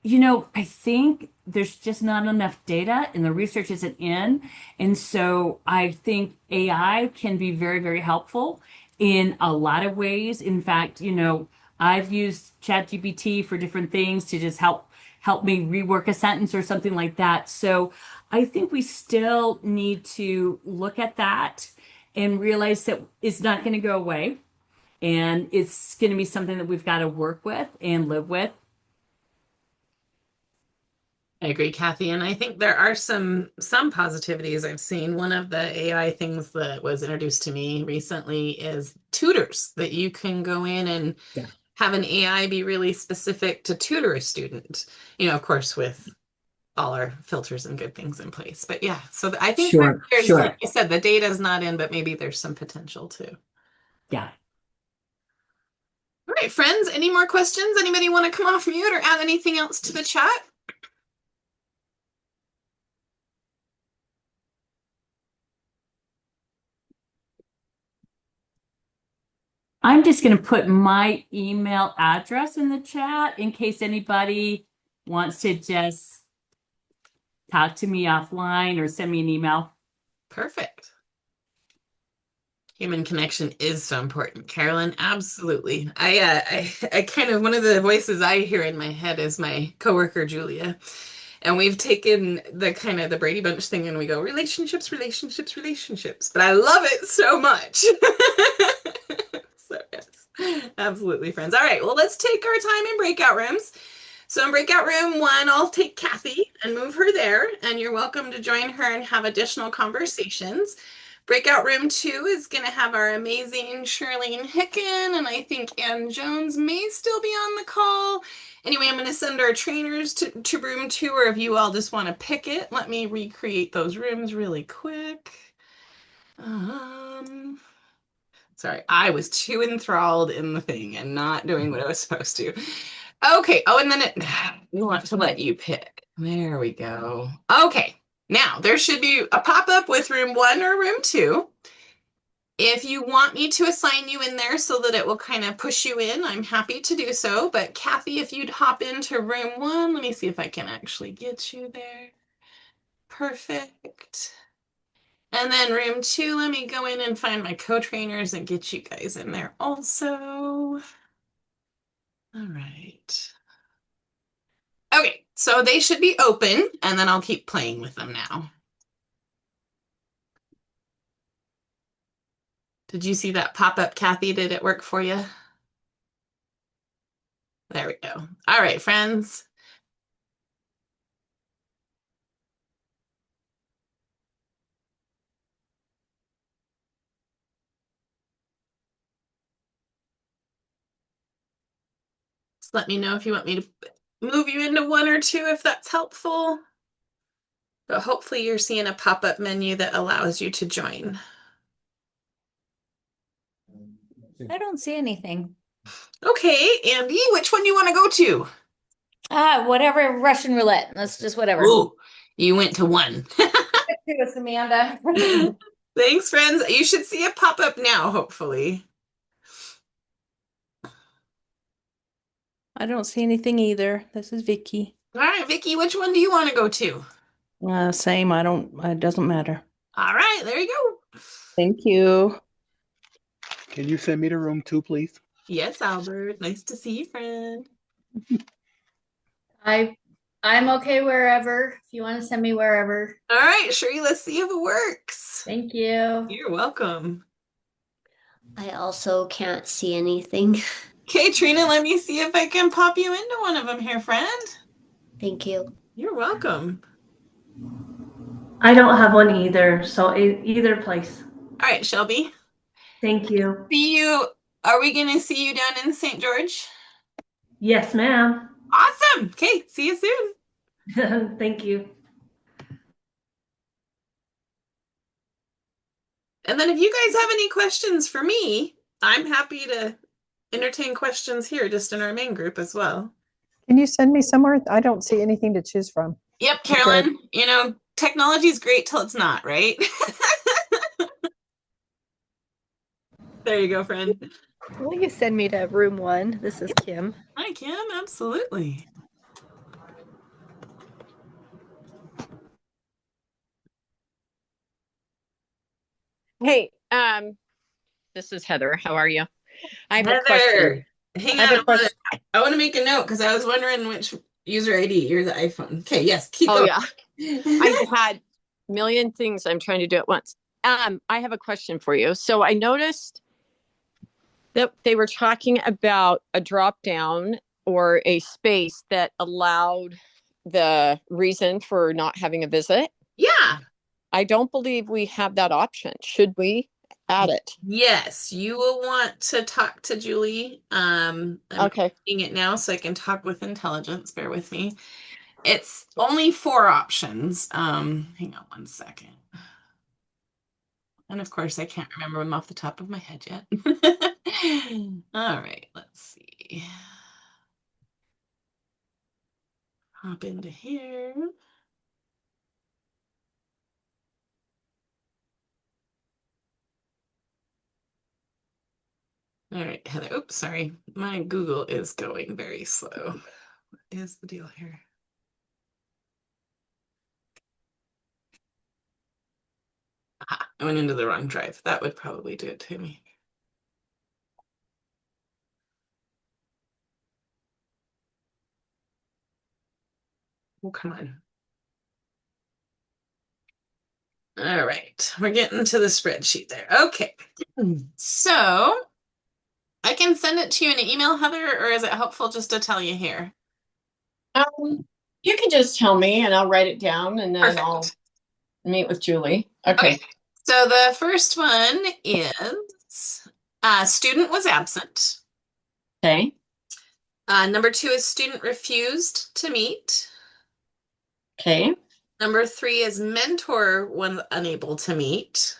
I think there's just not enough data and the research isn't in. And so I think AI can be very, very helpful in a lot of ways. In fact, I've used ChatGPT for different things to just help me rework a sentence or something like that. So I think we still need to look at that and realize that it's not going to go away. And it's going to be something that we've got to work with and live with. I agree, Cathy, and I think there are some positivities I've seen. One of the AI things that was introduced to me recently is tutors, that you can go in and have an AI be really specific to tutor a student, of course, with all our filters and good things in place. But yeah, so I think there's, like you said, the data's not in, but maybe there's some potential too. Yeah. All right, friends, any more questions? Anybody want to come off mute or add anything else to the chat? I'm just going to put my email address in the chat in case anybody wants to just talk to me offline or send me an email. Perfect. Human connection is so important, Carolyn. Absolutely. I kind of, one of the voices I hear in my head is my coworker, Julia. And we've taken the kind of the Brady Bunch thing and we go relationships, relationships, relationships. But I love it so much. So yes, absolutely, friends. All right, well, let's take our time in breakout rooms. So in breakout room 1, I'll take Cathy and move her there, and you're welcome to join her and have additional conversations. Breakout room 2 is going to have our amazing Shirlene Hicken, and I think Ann Jones may still be on the call. Anyway, I'm going to send our trainers to room 2, or if you all just want to pick it, let me recreate those rooms really quick. Sorry, I was too enthralled in the thing and not doing what I was supposed to. Okay. Oh, and then we want to let you pick. There we go. Okay. Now there should be a pop-up with room 1 or room 2. If you want me to assign you in there so that it will kind of push you in, I'm happy to do so. But Cathy, if you'd hop into room 1, let me see if I can actually get you there. Perfect. And then room 2, let me go in and find my co-trainers and get you guys in there also. All right. Okay, so they should be open, and then I'll keep playing with them now. Did you see that pop up, Cathy? Did it work for you? There we go. All right, friends. Just let me know if you want me to move you into 1 or 2 if that's helpful. But hopefully you're seeing a pop-up menu that allows you to join. I don't see anything. Okay, Andy, which one do you want to go to? Whatever, Russian roulette. That's just whatever. Ooh, you went to 1. To us, Amanda. Thanks, friends. You should see it pop up now, hopefully. I don't see anything either. This is Vicky. All right, Vicky, which one do you want to go to? Same. It doesn't matter. All right, there you go. Thank you. Can you send me to room 2, please? Yes, Albert. Nice to see you, friend. I'm okay wherever. If you want to send me wherever. All right, Sherry, let's see if it works. Thank you. You're welcome. I also can't see anything. Okay, Trina, let me see if I can pop you into one of them here, friend. Thank you. You're welcome. I don't have one either, so either place. All right, Shelby. Thank you. See you. Are we going to see you down in St. George? Yes, ma'am. Awesome. Okay, see you soon. Thank you. And then if you guys have any questions for me, I'm happy to entertain questions here just in our main group as well. Can you send me somewhere? I don't see anything to choose from. Yep, Carolyn, you know, technology is great till it's not, right? There you go, friend. Will you send me to room 1? This is Kim. Hi, Kim. Absolutely. Hey, this is Heather. How are you? I have Heather, a question. hang on. I want to make a note because I was wondering which user ID. You're the iPhone. Okay, yes, keep going. Yeah. I had a million things I'm trying to do at once. I have a question for you. So I noticed that they were talking about a drop down or a space that allowed the reason for not having a visit. Yeah. I don't believe we have that option. Should we add it? Yes, you will want to talk to Julie. I'm Okay. reading it now so I can talk with intelligence. Bear with me. It's only 4 options. Hang on one second. And of course, I can't remember them off the top of my head yet. All right, let's see. Hop into here. All right, Heather. Oops, sorry. My Google is going very slow. What is the deal here? Ah, I went into the wrong drive. That would probably do it to me. Oh, come on. All right, we're getting to the spreadsheet there. Okay, so I can send it to you in an email, Heather, or is it helpful just to tell you here? You can just tell me and I'll write it down and then Perfect. I'll meet with Julie. Okay. So the first one is student was absent. Okay. Number 2 is student refused to meet. Okay. Number 3 is mentor was unable to meet.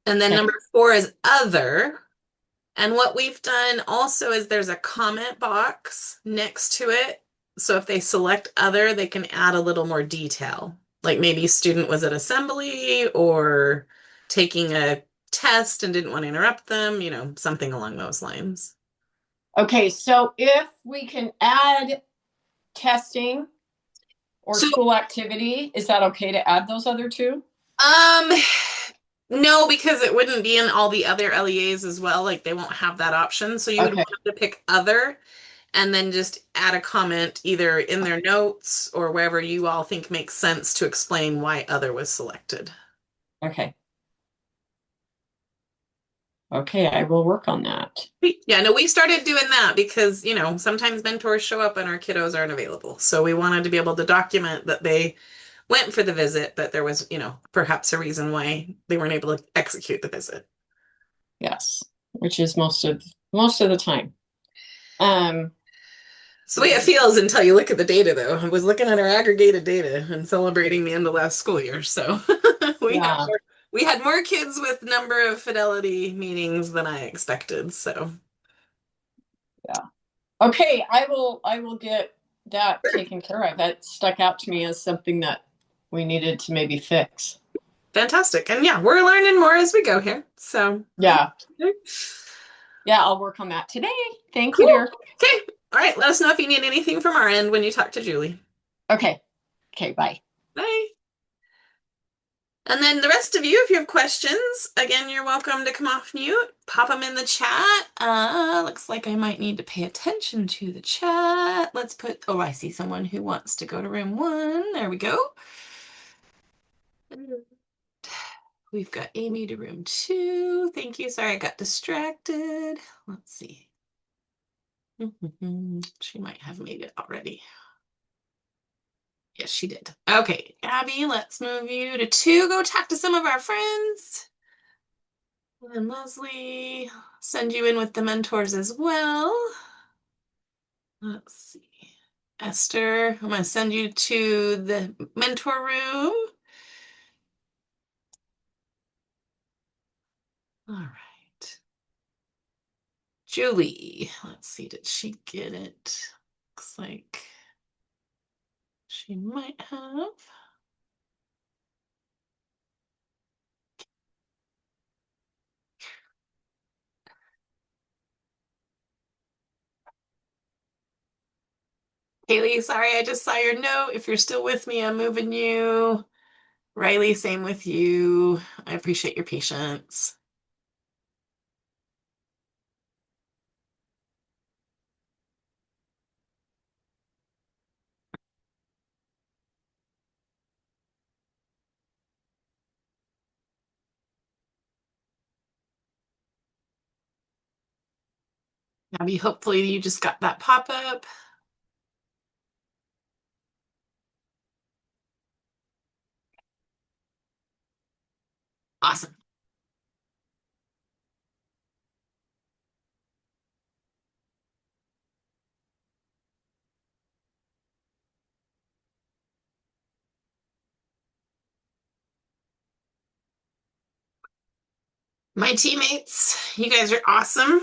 And then number 4 is other. And what we've done also is there's a comment box next to it. So if they select other, they can add a little more detail. Like maybe student was at assembly or taking a test and didn't want to interrupt them, you know, something along those lines. Okay, so if we can add testing or school activity, is that okay to add those other two? No, because it wouldn't be in all the other LEAs as well. Like they won't have that option. So you would want to pick other and then just add a comment either in their notes or wherever you all think makes sense to explain why other was selected. Okay. Okay, I will work on that. Yeah, no, we started doing that because, you know, sometimes mentors show up and our kiddos aren't available. So we wanted to be able to document that they went for the visit, but there was, you know, perhaps a reason why they weren't able to execute the visit. Yes, which is most of the time. It's the way it feels until you look at the data, though. I was looking at our aggregated data and celebrating the end of last school year. So we had more kids with number of fidelity meetings than I expected. So yeah. Okay, I will get that taken care of. That stuck out to me as something that we needed to maybe fix. Fantastic. And yeah, we're learning more as we go here. So yeah. Yeah, I'll work on that today. Thank cool. you, dear. Okay. All right. Let us know if you need anything from our end when you talk to Julie. Okay. Okay, bye. Bye. And then the rest of you, if you have questions, again, you're welcome to come off mute, pop them in the chat. Looks like I might need to pay attention to the chat. Let's put, oh, I see someone who wants to go to room 1. There we go. We've got Amy to room 2. Thank you. Sorry, I got distracted. Let's see. She might have made it already. Yes, she did. Okay, Abby, let's move you to 2. Go talk to some of our friends. And Leslie, send you in with the mentors as well. Let's see. Esther, I'm going to send you to the mentor room. All right. Julie, let's see, did she get it? Looks like she might have. Haley, sorry, I just saw your note. If you're still with me, I'm moving you. Riley, same with you. I appreciate your patience. Abby, hopefully you just got that pop-up. Awesome. My teammates, you guys are awesome.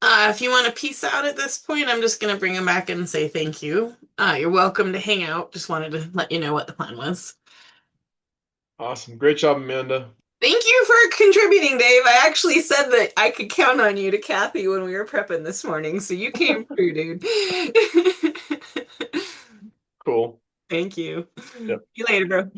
If you want to peace out at this point, I'm just going to bring them back and say thank you. You're welcome to hang out. Just wanted to let you know what the plan was. Awesome. Great job, Amanda. Thank you for contributing, Dave. I actually said that I could count on you to Cathy when we were prepping this morning, so you came through, dude. Cool. Thank you. Yep. See you later, bro.